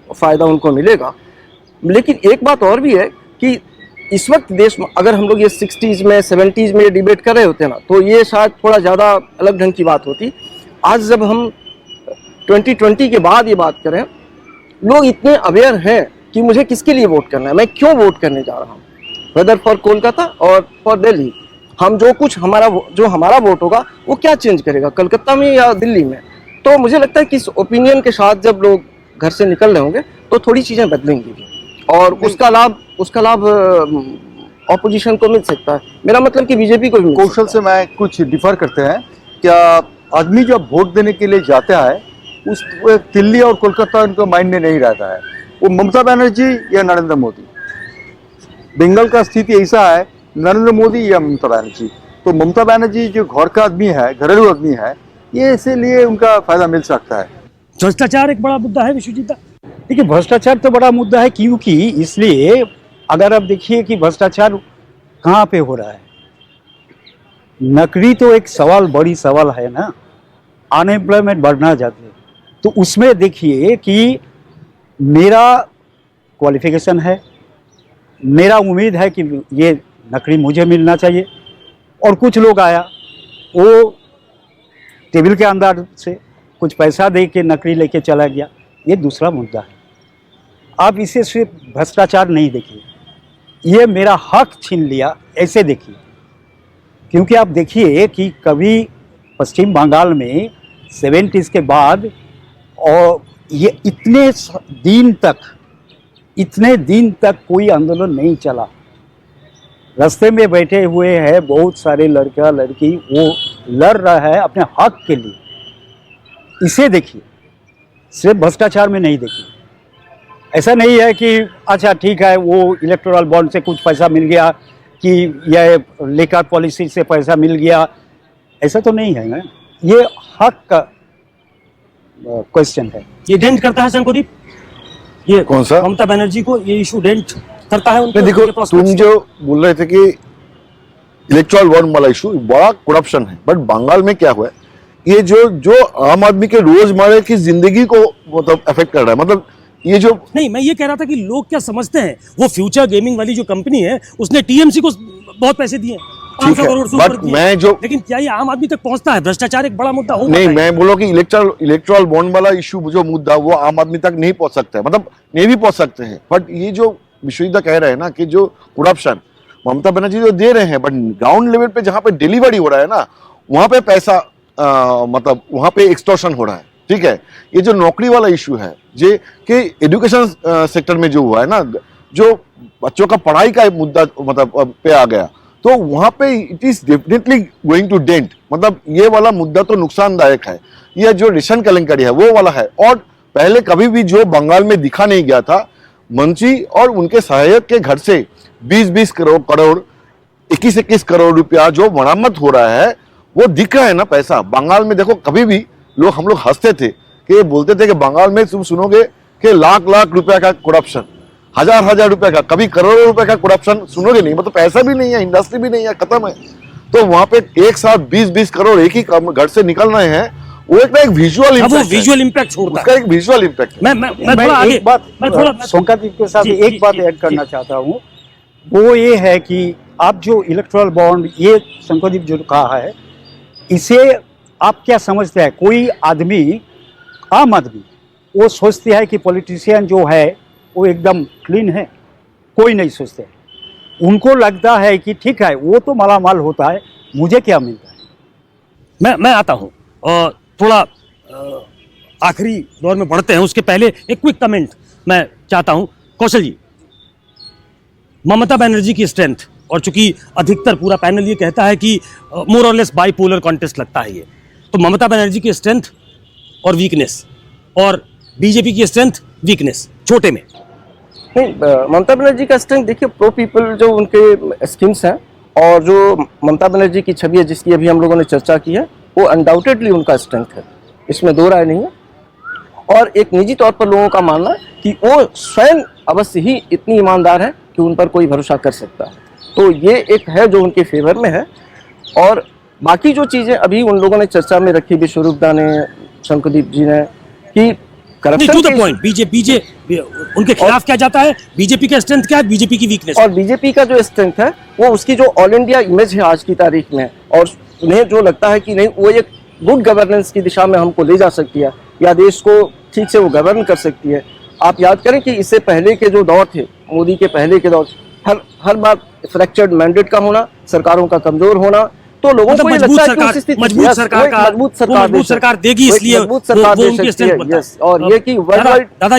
फ़ायदा उनको मिलेगा। लेकिन एक बात और भी है कि इस वक्त देश में अगर हम लोग ये 60s में 70s में डिबेट कर रहे होते ना, तो ये शायद थोड़ा ज़्यादा अलग ढंग की बात होती। आज जब हम 2020 के बाद ये बात करें, लोग इतने अवेयर हैं कि मुझे किसके लिए वोट करना है, मैं क्यों वोट करने जा रहा हूँ, वेदर फॉर कोलकाता और फॉर दिल्ली। हम जो हमारा वोट होगा वो क्या चेंज करेगा, कलकत्ता में या दिल्ली में। तो मुझे लगता है कि इस ओपिनियन के साथ जब लोग घर से निकल रहे होंगे तो थोड़ी चीज़ें बदलेंगी भी, और उसका लाभ ऑपोजिशन को मिल सकता है। मेरा मतलब कि बीजेपी को भी मिल कौशल सकता से मैं कुछ डिफर करते हैं। क्या आदमी जब वोट देने के लिए जाता है, उस दिल्ली और कोलकाता उनका माइंड में नहीं रहता है, वो ममता बनर्जी या नरेंद्र मोदी। बंगाल का स्थिति ऐसा है, नरेंद्र मोदी या ममता बनर्जी। तो ममता बनर्जी जो घर का आदमी है, घरेलू आदमी है, ये इसीलिए उनका फायदा मिल सकता है। भ्रष्टाचार एक बड़ा मुद्दा है विश्वजीत। देखिए, भ्रष्टाचार तो बड़ा मुद्दा है, क्योंकि इसलिए अगर आप देखिए कि भ्रष्टाचार कहाँ पे हो रहा है। नौकरी तो एक सवाल, बड़ी सवाल है ना, अनएम्प्लॉयमेंट बढ़ना जाते हैं। तो उसमें देखिए कि मेरा क्वालिफिकेशन है, मेरा उम्मीद है कि ये नौकरी मुझे मिलना चाहिए, और कुछ लोग आया, वो टेबल के अंदर से कुछ पैसा दे के नौकरी लेके चला गया। ये दूसरा मुद्दा है। आप इसे सिर्फ भ्रष्टाचार नहीं देखिए, ये मेरा हक छीन लिया ऐसे देखिए। क्योंकि आप देखिए कि कभी पश्चिम बंगाल में 70s के बाद, और ये इतने दिन तक कोई आंदोलन नहीं चला। रास्ते में बैठे हुए हैं बहुत सारे लड़का लड़की, वो लड़ रहा है अपने हक के लिए। इसे देखिए, सिर्फ भ्रष्टाचार में नहीं देखिए। ऐसा नहीं है कि अच्छा ठीक है, वो इलेक्टोरल बॉन्ड से कुछ पैसा मिल गया, कि यह लेकर पॉलिसी से पैसा मिल गया, ऐसा तो नहीं है ना। ये हक का क्वेश्चन है। ये डेंट करता है शंकुदीप, ये कौन सा? ममता बनर्जी को ये इशू डेंट करता है उनको। नहीं, देखो, उनके prospects तुम को। जो बोल रहे थे कि इलेक्टोरल बॉन्ड वाला इशू बड़ा करप्शन है, बट बंगाल में क्या हुआ है, ये जो आम आदमी के रोजमर्रा की जिंदगी को मतलब अफेक्ट कर रहा है। मतलब ये जो नहीं, मैं ये कह रहा था कि लोग क्या समझते हैं, वो फ्यूचर गेमिंग वाली जो कंपनी है उसने टीएमसी को बहुत पैसे दिए, 500 है, करोड़ से but ऊपर दिए। मैं जो- लेकिन क्या ये आम आदमी तक पहुंचता है? भ्रष्टाचार एक बड़ा मुद्दा होगा। नहीं, मैं बोलो कि इलेक्टोरल बॉन्ड वाला इशू जो मुद्दा वो आम आदमी तक नहीं पहुंच सकता है, मतलब नहीं भी पहुंच सकते हैं। बट ये जो विश्वजीत कह रहे हैं ना कि जो करप्शन ममता बनर्जी जो दे रहे हैं, बट ग्राउंड लेवल पे जहां पे डिलीवरी हो रहा है ना, वहां पे पैसा मतलब वहां पे एक्सटॉर्शन हो रहा है। ठीक है, ये जो नौकरी वाला इशू है, जे कि एजुकेशन सेक्टर में जो हुआ है ना, जो बच्चों का पढ़ाई का मुद्दा मतलब पे आ गया, तो वहां पे it is definitely going to dent. मतलब ये वाला मुद्दा तो नुकसानदायक है। ये जो रेशन केलेंकरी है वो वाला है, और पहले कभी भी जो बंगाल में दिखा नहीं गया था, मंत्री और उनके सहायक के घर से 20-20 करोड़ 21-21 करोड़ रुपया जो मरम्मत हो रहा है, वो दिख रहा है ना पैसा। बंगाल में देखो, कभी भी हम लोग हंसते थे कि बोलते थे कि बंगाल में तुम सुनोगे कि लाख रुपया का करप्शन, हजार रुपया का, कभी करोड़ों रुपए का करप्शन सुनोगे नहीं। मतलब पैसा भी नहीं है, इंडस्ट्री भी नहीं है, खत्म है। तो वहां पे एक साथ 20-20 करोड़ एक ही घर से निकल रहे हैं, वो एक विजुअल इम्पैक्ट, विजुअल इम्पैक्ट छोड़ता उसका है। एक विजुअल इम्पैक्ट है। मैं थोड़ा आगे, एक बात मैं थोड़ा सोमकादीप के साथ जी, एक जी, बात जी, ऐड करना जी। चाहता हूँ। वो ये है कि आप जो इलेक्टोरल बॉन्ड, ये शंकरदीप जो कहा है, इसे आप क्या समझते हैं? कोई आदमी, आम आदमी, वो सोचते हैं कि पॉलिटिशियन जो है वो एकदम क्लीन है? कोई नहीं सोचते। उनको लगता है कि ठीक है, वो तो मालामाल होता है, मुझे क्या मिलता है। मैं आता हूँ, और थोड़ा आखिरी दौर में बढ़ते हैं। उसके पहले एक क्विक कमेंट मैं चाहता हूँ। कौशल जी, ममता बनर्जी की स्ट्रेंथ, और चूंकि अधिकतर पूरा पैनल ये कहता है कि मोर और लेस बाइपोलर कॉन्टेस्ट लगता है ये, तो ममता बनर्जी की स्ट्रेंथ और वीकनेस, और बीजेपी की स्ट्रेंथ वीकनेस, छोटे में। नहीं, ममता बनर्जी का स्ट्रेंथ देखिए, प्रो पीपल जो उनके स्कीम्स हैं, और जो ममता बनर्जी की छवि है जिसकी अभी हम लोगों ने चर्चा की है, वो अनडाउटेडली उनका स्ट्रेंथ है, इसमें दो राय नहीं है। और एक निजी तौर पर लोगों का मानना है कि वो स्वयं अवश्य ही इतनी ईमानदार है कि उन पर कोई भरोसा कर सकता है। तो ये एक है जो उनके फेवर में है। और बाकी जो चीज़ें अभी उन लोगों ने चर्चा में रखी, विश्वरूपदा ने, शंकुदीप जी ने, कि corruption to the point, BJP उनके खिलाफ क्या जाता है, बीजेपी का स्ट्रेंथ क्या है, बीजेपी की वीकनेस। और बीजेपी का जो स्ट्रेंथ है वो उसकी जो ऑल इंडिया इमेज है आज की तारीख में, और उन्हें जो लगता है कि नहीं वो एक गुड गवर्नेंस की दिशा में हमको ले जा सकती है या देश को ठीक से वो गवर्न कर सकती है। आप याद करें कि इससे पहले के जो दौर थे, मोदी के पहले के दौर, हर बार फ्रैक्चर्ड मैंडेट का होना, सरकारों का कमजोर होना, तो लोगों को ये लगता है कि उस स्थिति मजबूत सरकार देगी, इसलिए मजबूत सरकार वो दे उनकी सकती है। strength बनता है। यस, और ये कि वर्ल्ड वाइड दादा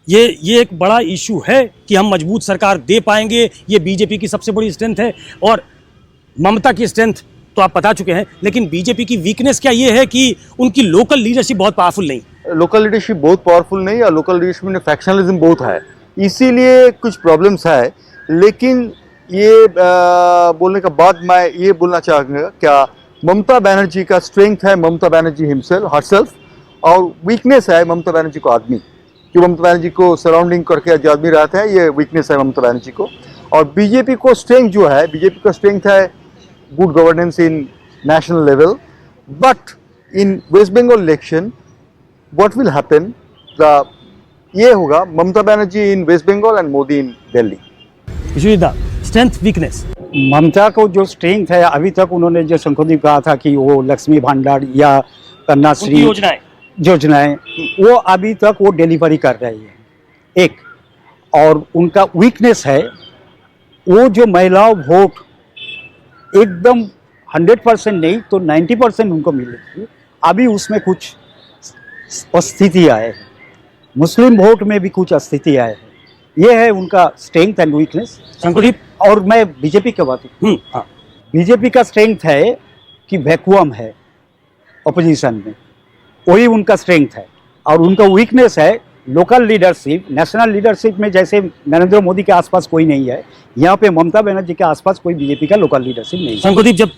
ये एक बड़ा इशू है कि हम मजबूत सरकार दे पाएंगे, ये बीजेपी की सबसे बड़ी स्ट्रेंथ है। और ममता की स्ट्रेंथ तो आप बता चुके हैं, लेकिन बीजेपी की वीकनेस क्या ये है कि उनकी लोकल लीडरशिप बहुत पावरफुल नहीं। लोकल लीडरशिप बहुत पावरफुल नहीं है, लोकल लीडरशिप में फैक्शनलिज्म बहुत है, इसीलिए कुछ प्रॉब्लम्स है। लेकिन ये बोलने के बाद मैं ये बोलना चाहूँगा, क्या ममता बनर्जी का स्ट्रेंथ है ममता बनर्जी हरसेल्फ, और वीकनेस है ममता बनर्जी को आदमी, जो ममता बनर्जी को सराउंडिंग करके जो आदमी रहते हैं, ये वीकनेस है ममता बनर्जी को। और बीजेपी को स्ट्रेंथ जो है, बीजेपी का स्ट्रेंथ है good governance in national level, but in West Bengal election what will happen, ये होगा Mamata Banerjee in West Bengal and Modi in Delhi. Strength weakness, Mamata को जो स्ट्रेंथ है, अभी तक उन्होंने जो शंकुदीप कहा था कि वो लक्ष्मी भंडार या कन्याश्री योजनाएं वो अभी तक वो डिलीवरी कर रही है एक। और उनका वीकनेस है वो जो महिलाओं वोट एकदम 100% नहीं तो 90% उनको मिलेगी, अभी उसमें कुछ अस्थितियाँ है, मुस्लिम वोट में भी कुछ अस्थितियाँ है। ये है उनका स्ट्रेंथ एंड वीकनेस। शंकुदीप, और मैं बीजेपी की बात करूं, बीजेपी का स्ट्रेंथ है कि वैक्यूम है ऑपोजिशन में, वही उनका स्ट्रेंथ है। और उनका वीकनेस है लोकल लीडरशिप, नेशनल लीडरशिप में जैसे नरेंद्र मोदी के आसपास कोई नहीं है, यहाँ पे ममता बनर्जी के आसपास कोई बीजेपी का लोकल लीडरशिप नहीं है। शंकुदीप, जब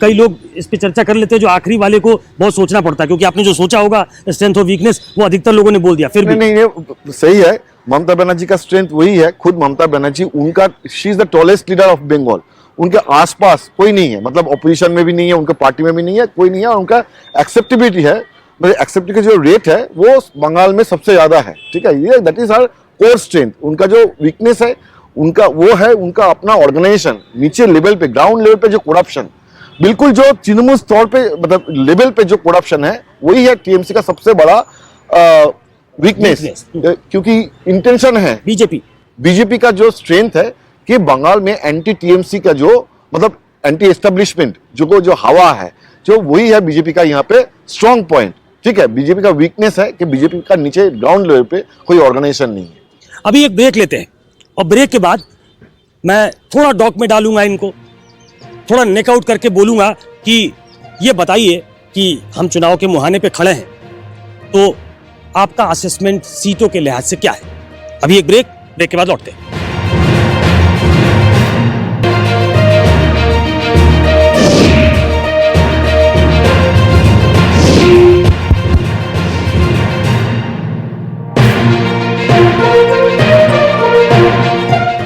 कई लोग इस पे चर्चा कर लेते हैं, जो आखिरी वाले को बहुत सोचना पड़ता है, क्योंकि आपने जो सोचा होगा स्ट्रेंथ और वीकनेस वो अधिकतर लोगों ने बोल दिया। फिर भी नहीं, ये सही है, ममता बनर्जी का स्ट्रेंथ वही है। खुद ममता बनर्जी, उनका she is the tallest leader of Bengal, उनके आसपास कोई नहीं है, मतलब ऑपोजिशन में भी नहीं है, उनके पार्टी में भी नहीं है, कोई नहीं है। और उनका एक्सेप्टेबिलिटी है, एक्सेप्टेबिलिटी का जो रेट है वो बंगाल में सबसे ज्यादा है, ठीक है। ये that is her core strength. उनका जो वीकनेस है उनका वो है उनका अपना ऑर्गेनाइजेशन, नीचे लेवल पे, ग्राउंड लेवल पे जो करप्शन, बिल्कुल जो तृणमूल स्तर पे, मतलब लेवल पे जो करप्शन है, वही है टीएमसी का सबसे बड़ा वीकनेस। क्योंकि इंटेंशन है बीजेपी का जो स्ट्रेंथ है कि बंगाल में एंटी टीएमसी का जो, मतलब एंटी एस्टेब्लिशमेंट जो हवा है, जो वही है बीजेपी का यहाँ पे स्ट्रॉन्ग पॉइंट, ठीक है। बीजेपी का वीकनेस है कि बीजेपी का नीचे ग्राउंड लेवल पे कोई ऑर्गेनाइजेशन नहीं है। अभी एक ब्रेक लेते हैं, और ब्रेक के बाद मैं थोड़ा डॉक में डालूंगा, इनको थोड़ा नेकआउट करके बोलूंगा कि ये बताइए कि हम चुनाव के मुहाने पे खड़े हैं, तो आपका असेसमेंट सीटों के लिहाज से क्या है। अभी एक ब्रेक के बाद लौटते हैं।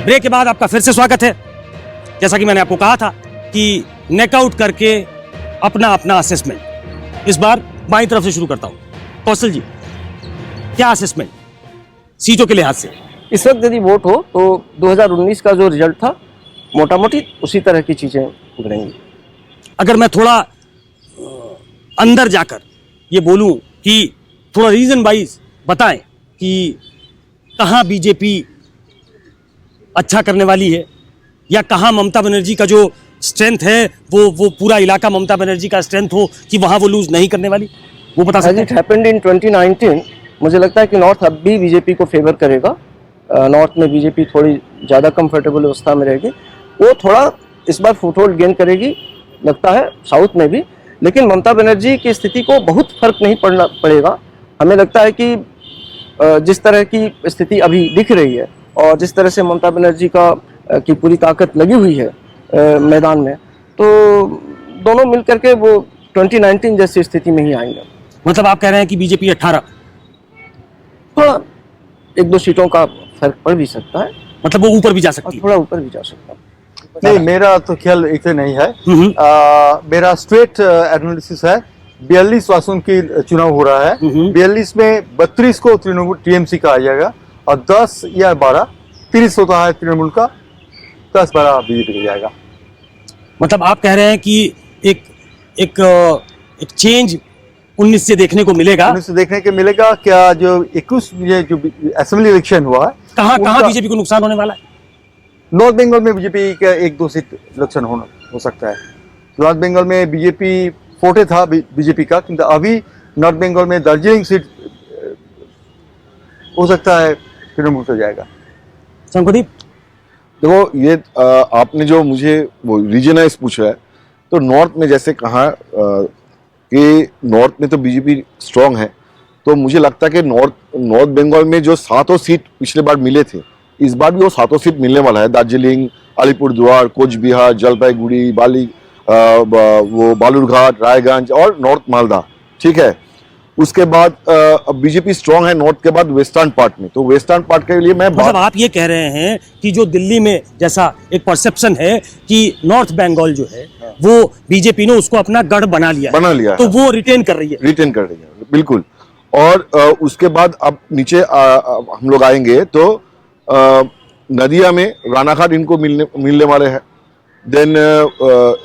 ब्रेक के बाद आपका फिर से स्वागत है। जैसा कि मैंने आपको कहा था कि नेकआउट करके अपना असेसमेंट, इस बार बाईं तरफ से शुरू करता हूं। कौशल जी, क्या असेसमेंट सीटों के लिहाज से? इस वक्त यदि वोट हो तो 2019 का जो रिजल्ट था मोटा मोटी उसी तरह की चीजें उभरेंगी। अगर मैं थोड़ा अंदर जाकर ये बोलूं कि थोड़ा रीजन वाइज बताएं कि कहां बीजेपी अच्छा करने वाली है, या कहां ममता बनर्जी का जो स्ट्रेंथ है वो पूरा इलाका ममता बनर्जी का स्ट्रेंथ हो कि वहां वो लूज नहीं करने वाली, वो बता सकते हैं? इट हैपेंड इन 2019, मुझे लगता है कि नॉर्थ अब भी बीजेपी को फेवर करेगा। नॉर्थ में बीजेपी थोड़ी ज़्यादा कंफर्टेबल अवस्था में रहेगी, वो थोड़ा इस बार फुटहोल्ड गेन करेगी लगता है साउथ में भी। लेकिन ममता बनर्जी की स्थिति को बहुत फर्क नहीं पड़ेगा। हमें लगता है कि जिस तरह की स्थिति अभी दिख रही है और जिस तरह से ममता बनर्जी की पूरी ताकत लगी हुई है मैदान में, तो दोनों मिलकर के वो 2019 जैसी स्थिति में ही आएंगे। मतलब आप कह रहे हैं कि बीजेपी 18, हाँ, 1-2 सीटों का फर्क पड़ भी सकता है। मतलब वो ऊपर भी जा और सकती है। थोड़ा ऊपर भी जा सकता है। नहीं, मेरा तो ख्याल इतना नहीं है। हम्म। मेरा स्ट्रेट एनालिसिस है। 42 आसन की चुनाव हो रहा है। 42 में 32 को तृणमूल टीएमसी का आ जाएगा और 10 या 12 30 होता है तृणमूल का, 10-12 बीजेपी का जाएगा। मतलब आप कह रहे हैं कि एक एक एक चेंज 19 से देखने को मिलेगा। उनसे देखने के मिलेगा क्या जो 21 ये जो असेंबली इलेक्शन हुआ है, कहाँ कहाँ उनका- बीजेपी को नुकसान होने वाला है? नॉर्थ बंगाल में बीजेपी का 1-2 सीट इलेक्शन हो सकता है। नॉर्थ बंगाल में बीजेपी फोटे था बीजेपी का, किंतु अभी नॉर्थ बंगाल में दार्जिलिंग सीट हो सकता है तृणमूल को जाएगा। शंकुदीप, देखो ये आपने जो मुझे वो रीजनाइज पूछा है, तो नॉर्थ में जैसे कहा कि नॉर्थ में तो बीजेपी स्ट्रांग है, तो मुझे लगता है कि नॉर्थ बंगाल में जो 7 सीट पिछले बार मिले थे, इस बार भी वो 7 सीट मिलने वाला है। दार्जिलिंग, अलीपुरद्वार, कोच बिहार, जलपाईगुड़ी, वो बालूरघाट, रायगंज और नॉर्थ मालदा, ठीक है। उसके बाद बीजेपी स्ट्रांग है नॉर्थ के बाद वेस्टर्न पार्ट में, तो वेस्टर्न पार्ट के लिए मैं मतलब आप ये कह रहे हैं कि जो दिल्ली में जैसा एक परसेप्शन है कि नॉर्थ बंगाल जो है वो बीजेपी ने उसको अपना गढ़ बना लिया है, तो वो रिटेन कर रही है। रिटेन कर रही है, बिल्कुल। और उसके बाद अब नीचे हम लोग आएंगे तो नदिया में रानाघाट इनको मिलने वाले हैं। देन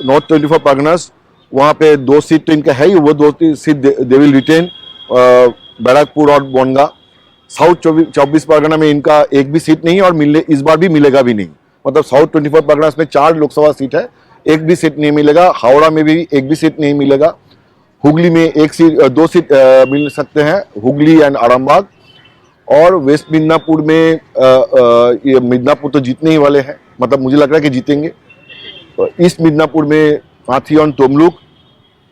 नॉर्थ 24 परगनास, वहाँ पे 2 सीट तो इनका है ही, वो 2 seat they will retain, Barrackpore और बोनगा। साउथ 24 परगना में इनका एक भी सीट नहीं, और इस बार भी मिलेगा भी नहीं। मतलब साउथ 24 परगनास में 4 लोकसभा सीट है, एक भी सीट नहीं मिलेगा। हावड़ा में भी एक भी सीट नहीं मिलेगा। हुगली में 2 सीट मिल सकते हैं, हुगली एंड आरामबाग। और वेस्ट मिदनापुर में ये मिदनापुर तो जीतने ही वाले हैं, मतलब मुझे लग रहा है कि जीतेंगे। ईस्ट मिदनापुर में पाथियन, तमलुक,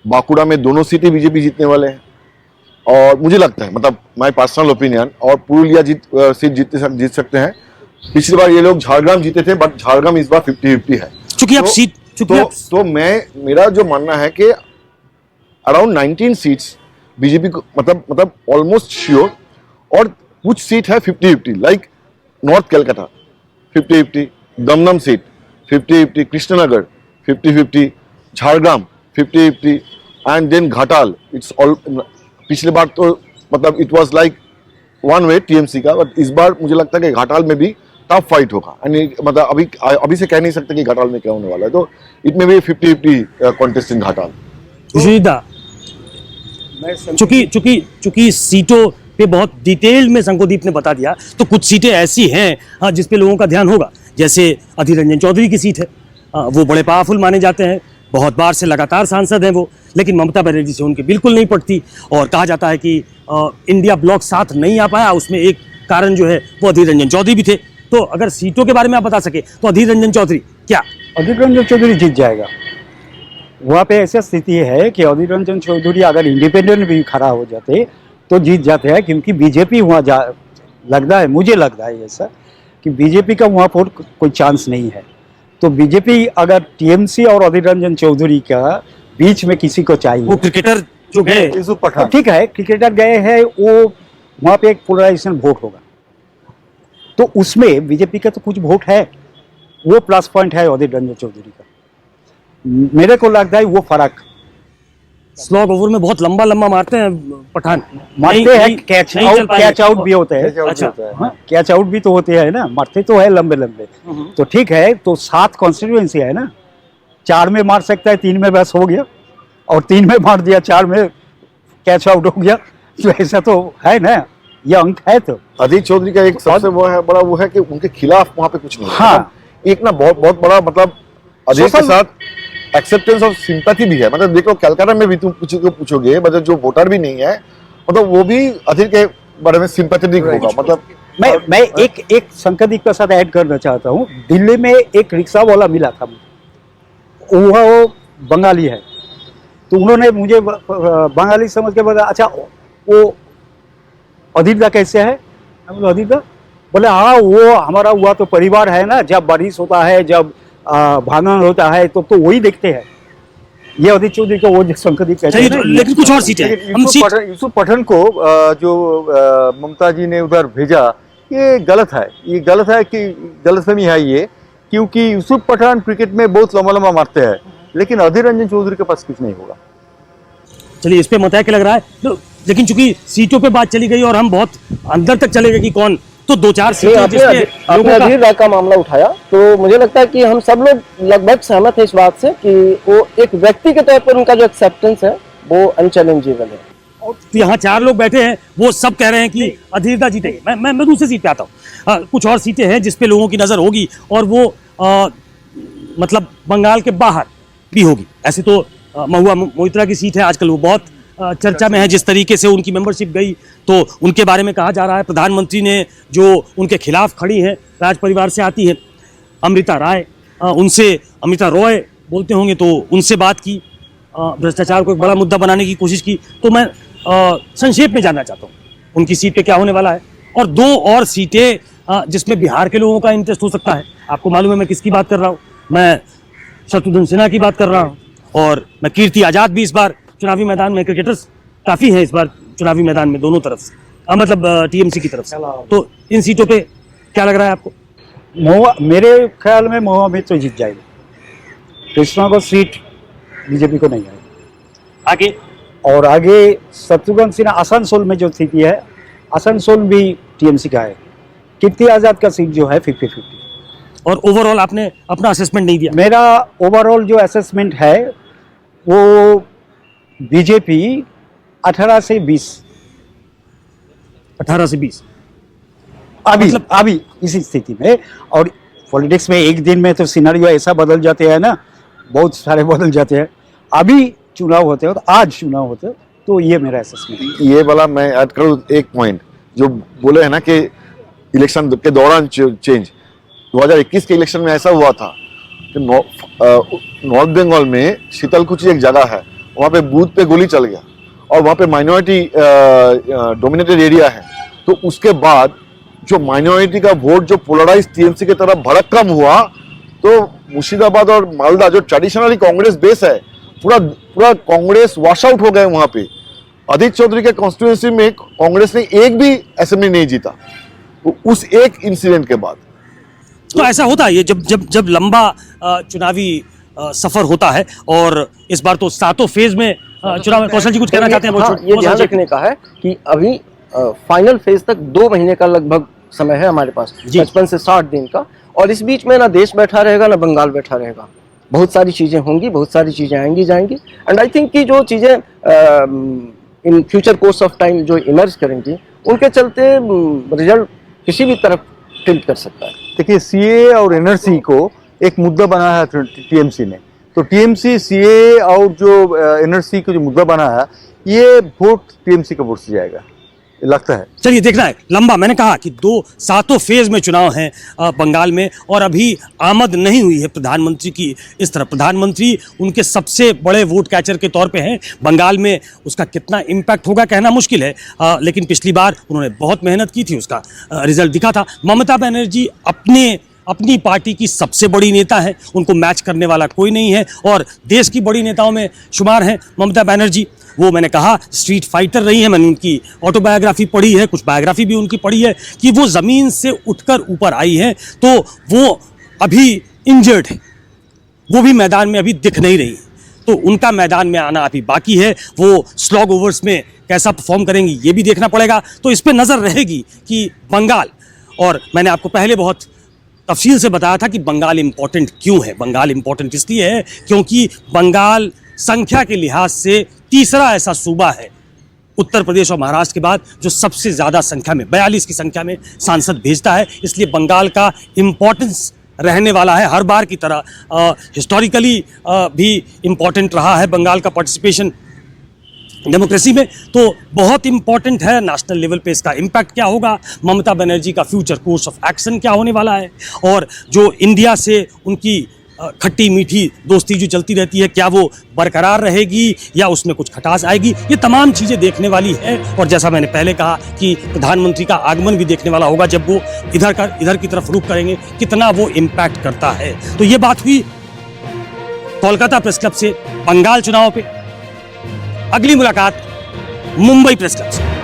बांकुड़ा में दोनों सीटें बीजेपी जीतने वाले हैं। और मुझे लगता है, मतलब माय पर्सनल ओपिनियन, और पुरुलिया सीट जीत सकते हैं। पिछली बार ये लोग झारग्राम जीते थे, बट झारग्राम इस बार 50-50 है। चूंकि अब सीट तो मेरा जो मानना है कि अराउंड 19 सीट्स बीजेपी को, मतलब ऑलमोस्ट श्योर। और कुछ सीट है 50-50, like north Calcutta 50-50, Dum Dum seat 50-50, Krishnanagar 50-50, Jhargram 50-50, and then Ghatal it's all. पिछले बार तो मतलब it was like one way TMC का, बट इस बार मुझे लगता है कि घाटाल में भी टफ फाइट होगा। मतलब अभी से कह नहीं सकते कि घाटाल में क्या होने वाला है, तो इट में भी 50-50 कॉन्टेस्ट इन घाटाल। सुशीदा, चूंकि सीटों पे बहुत डिटेल में शंकुदीप ने बता दिया, तो कुछ सीटें ऐसी हैं जिस पे लोगों का ध्यान होगा। जैसे अधीर रंजन चौधरी की सीट है, वो बड़े पावरफुल माने जाते हैं, बहुत बार से लगातार सांसद हैं वो, लेकिन ममता बनर्जी से उनकी बिल्कुल नहीं पड़ती। और कहा जाता है कि इंडिया ब्लॉक साथ नहीं आ पाया, उसमें एक कारण जो है वो अधीर रंजन चौधरी भी थे। तो अगर सीटों के बारे में आप बता सके तो अधीर रंजन चौधरी क्या? अधीर रंजन चौधरी जीत जाएगा। वहाँ पे ऐसा स्थिति है कि अधीर रंजन चौधरी अगर इंडिपेंडेंट भी खड़ा हो जाते तो जीत जाते हैं, क्योंकि बीजेपी वहाँ लगता है, मुझे लगता है ऐसा कि बीजेपी का वहाँ पर कोई चांस नहीं है। तो बीजेपी अगर टीएमसी और अधीर रंजन चौधरी का बीच में किसी को चाहिए, वो क्रिकेटर जो गए, यूसुफ पठान, ठीक है, क्रिकेटर गए हैं, वो वहाँ पे एक पोलराइजेशन वोट होगा, तो उसमें बीजेपी का तो कुछ वोट है, वो प्लस पॉइंट है अधीर रंजन चौधरी का। मेरे को लगता है वो फर्क स्लॉग ओवर में बहुत लंबा लंबा मारते हैं पठान, मारते हैं, कैच आउट भी होते हैं। अच्छा, कैच आउट भी तो होते हैं ना, मारते तो है लंबे लंबे। तो ठीक है, तो 7 कॉन्स्टिट्यूएंसी है ना, 4 में मार सकता है, 3 में बस हो गया, और 3 में मार दिया, 4 में कैच आउट हो गया। तो ऐसा तो है ना, ये अंक है। तो अधीर चौधरी का एक सबसे बड़ा वो है कि उनके खिलाफ वहां पे कुछ नहीं है। हाँ। मतलब एक ना बहुत बड़ा, मतलब अधीर के साथ एक्सेप्टेंस और सिंपैथी भी है। मतलब देखो कलकत्ता में भी तुम पूछोगे, मतलब जो वोटर भी नहीं है, मतलब वो भी अधीर के बारे में सिंपैथेटिक होगा। मतलब मैं एक संकदिक के साथ ऐड करना चाहता हूँ। दिल्ली में एक रिक्शा वाला मिला था, वो बंगाली है, तो उन्होंने मुझे बंगाली समझ के बोला, अच्छा वो अधीर दा कैसे है? मैं बोला अधीर दा? बोले हाँ, वो हमारा हुआ तो परिवार है ना, जब बारिश होता है, जब भांगन होता है, तो वही देखते हैं। ये अधीर चौधरी को वो संकदिक कहते हैं। लेकिन कुछ और सीटें हैं। यूसुफ पठान को जो ममता जी ने उधर भेजा ये गलत है। ये गलत है कि गलतफहमी है ये, क्योंकि यूसुफ पठान क्रिकेट में बहुत लंबा लंबा मारते हैं, लेकिन अधीर रंजन चौधरी के पास कुछ नहीं होगा। चलिए, इस पे मत है क्या लग रहा है तो, लेकिन चूंकि सीटों पे बात चली गई और हम बहुत अंदर तक चले गए कि कौन, तो 2-4 सीटें आपने जिसपे आपने लोगों का अधीर राय का मामला उठाया, तो मुझे लगता है कि हम सब लोग लगभग सहमत हैं इस बात से कि वो एक व्यक्ति के तौर पर उनका जो एक्सेप्टेंस है वो अनचैलेंजेबल है। तो यहाँ 4 लोग बैठे हैं, वो सब कह रहे हैं कि अधीरता जीतेगी। मैं दूसरी सीट पे आता हूँ। कुछ और सीटें हैं जिसपे लोगों की नजर होगी और वो मतलब बंगाल के बाहर भी होगी। ऐसे तो महुआ मोइत्रा की सीट है, आजकल वो बहुत चर्चा में है। जिस तरीके से उनकी मेंबरशिप गई तो उनके बारे में कहा जा रहा है, प्रधानमंत्री ने जो उनके खिलाफ खड़ी हैं, राज परिवार से आती है अमृता राय, उनसे अमृता रॉय बोलते होंगे, तो उनसे बात की, भ्रष्टाचार को एक बड़ा मुद्दा बनाने की कोशिश की। तो मैं संक्षेप में जानना चाहता हूँ उनकी सीट पे क्या होने वाला है, और 2 और सीटें जिसमें बिहार के लोगों का इंटरेस्ट हो सकता है। आपको मालूम है मैं किसकी बात कर रहा हूँ, मैं शत्रुघ्न सिन्हा की बात कर रहा हूँ, और मैं कीर्ति आजाद भी इस बार चुनावी मैदान में। क्रिकेटर्स काफी हैं इस बार चुनावी मैदान में दोनों तरफ से, मतलब टीएमसी की तरफ से। तो इन सीटों पे क्या लग रहा है आपको? महुआ, मेरे ख्याल में महुआ में तो जीत जाएगी। कृष्णागढ़ सीट बीजेपी को नहीं आएगी। आगे और आगे शत्रुघ्न सिन्हा आसनसोल में जो स्थिति है, आसनसोल भी टीएमसी का है। कीर्ति आजाद का सीट जो है 50-50। और ओवरऑल आपने अपना असेसमेंट नहीं दिया? मेरा ओवरऑल जो असेसमेंट है वो बीजेपी 18 से 20 अभी इसी स्थिति में। और पॉलिटिक्स में एक दिन में तो सिनेरियो ऐसा बदल जाते हैं ना, बहुत सारे बदल जाते हैं। अभी चुनाव होते हो तो आज चुनाव होते हो, तो ये मेरा असेसमेंट। ये वाला मैं ऐड करूँ एक पॉइंट जो बोले हैं ना कि इलेक्शन के दौरान चेंज। 2021 के इलेक्शन में ऐसा हुआ था कि नॉर्थ बंगाल में शीतलकुची एक जगह है, वहाँ पे बूथ पे गोली चल गया और वहाँ पे माइनॉरिटी डोमिनेटेड एरिया है। तो उसके बाद जो माइनॉरिटी का वोट जो पोलराइज टीएमसी की तरफ भड़क्कम हुआ, तो मुर्शिदाबाद और मालदा जो ट्रेडिशनली कांग्रेस बेस है, पूरा कांग्रेस वॉश आउट हो गए वहाँ पे। अधीर चौधरी के कॉन्स्टिट्यूंसी में कांग्रेस ने एक भी असेंबली नहीं जीता उस एक इंसिडेंट के बाद। तो ऐसा होता है ये जब लंबा चुनावी सफर होता है, और इस बार तो 7 फेज में चुनाव। कौशल जी कुछ कहना चाहते हैं? हाँ, ये ध्यान रखने का है कि अभी फाइनल फेज तक 2 महीने का लगभग समय है हमारे पास, 55 से 60 दिन का। और इस बीच में ना देश बैठा रहेगा ना बंगाल बैठा रहेगा। बहुत सारी चीजें होंगी, बहुत सारी चीजें आएंगी जाएंगी। एंड आई थिंक कि जो चीजें in future course of time जो इमर्ज करेंगी, उनके चलते रिजल्ट किसी भी तरफ टिल्ट कर सकता है। देखिए, सीए और एनआरसी को एक मुद्दा बनाया है टीएमसी ने, तो टीएमसी सीए और जो एनआरसी को जो मुद्दा बना है, ये वोट टीएमसी का वोट से जाएगा लगता है। चलिए, देखना है लंबा। मैंने कहा कि 7 फेज में चुनाव हैं बंगाल में, और अभी आमद नहीं हुई है प्रधानमंत्री की इस तरफ। प्रधानमंत्री उनके सबसे बड़े वोट कैचर के तौर पे हैं बंगाल में। उसका कितना इम्पैक्ट होगा कहना मुश्किल है, लेकिन पिछली बार उन्होंने बहुत मेहनत की थी, उसका रिजल्ट दिखा था। ममता बनर्जी अपनी पार्टी की सबसे बड़ी नेता है, उनको मैच करने वाला कोई नहीं है, और देश की बड़ी नेताओं में शुमार हैं ममता बनर्जी। वो मैंने कहा स्ट्रीट फाइटर रही है, मैंने उनकी ऑटोबायोग्राफी पढ़ी है, कुछ बायोग्राफी भी उनकी पढ़ी है, कि वो ज़मीन से उठकर ऊपर आई है। तो वो अभी इंजर्ड है, वो भी मैदान में अभी दिख नहीं रही है, तो उनका मैदान में आना अभी बाकी है। वो स्लॉग ओवर्स में कैसा परफॉर्म करेंगी ये भी देखना पड़ेगा। तो इस पर नज़र रहेगी कि बंगाल, और मैंने आपको पहले बहुत तफसील से बताया था कि बंगाल इम्पोर्टेंट क्यों है। बंगाल इम्पोर्टेंट इसलिए है क्योंकि बंगाल संख्या के लिहाज से तीसरा ऐसा सूबा है उत्तर प्रदेश और महाराष्ट्र के बाद जो सबसे ज़्यादा संख्या में 42 की संख्या में सांसद भेजता है। इसलिए बंगाल का इम्पोर्टेंस रहने वाला है, हर बार की तरह हिस्टोरिकली भी इम्पोर्टेंट रहा है बंगाल का पार्टिसिपेशन डेमोक्रेसी में। तो बहुत इंपॉर्टेंट है नेशनल लेवल पे इसका इम्पैक्ट क्या होगा, ममता बनर्जी का फ्यूचर कोर्स ऑफ एक्शन क्या होने वाला है, और जो इंडिया से उनकी खट्टी मीठी दोस्ती जो चलती रहती है, क्या वो बरकरार रहेगी या उसमें कुछ खटास आएगी। ये तमाम चीज़ें देखने वाली है। और जैसा मैंने पहले कहा कि प्रधानमंत्री का आगमन भी देखने वाला होगा, जब वो इधर की तरफ रुख करेंगे कितना वो इम्पैक्ट करता है। तो ये बात हुई कोलकाता प्रेस क्लब से बंगाल चुनाव पे। अगली मुलाकात मुंबई प्रेस क्लब से।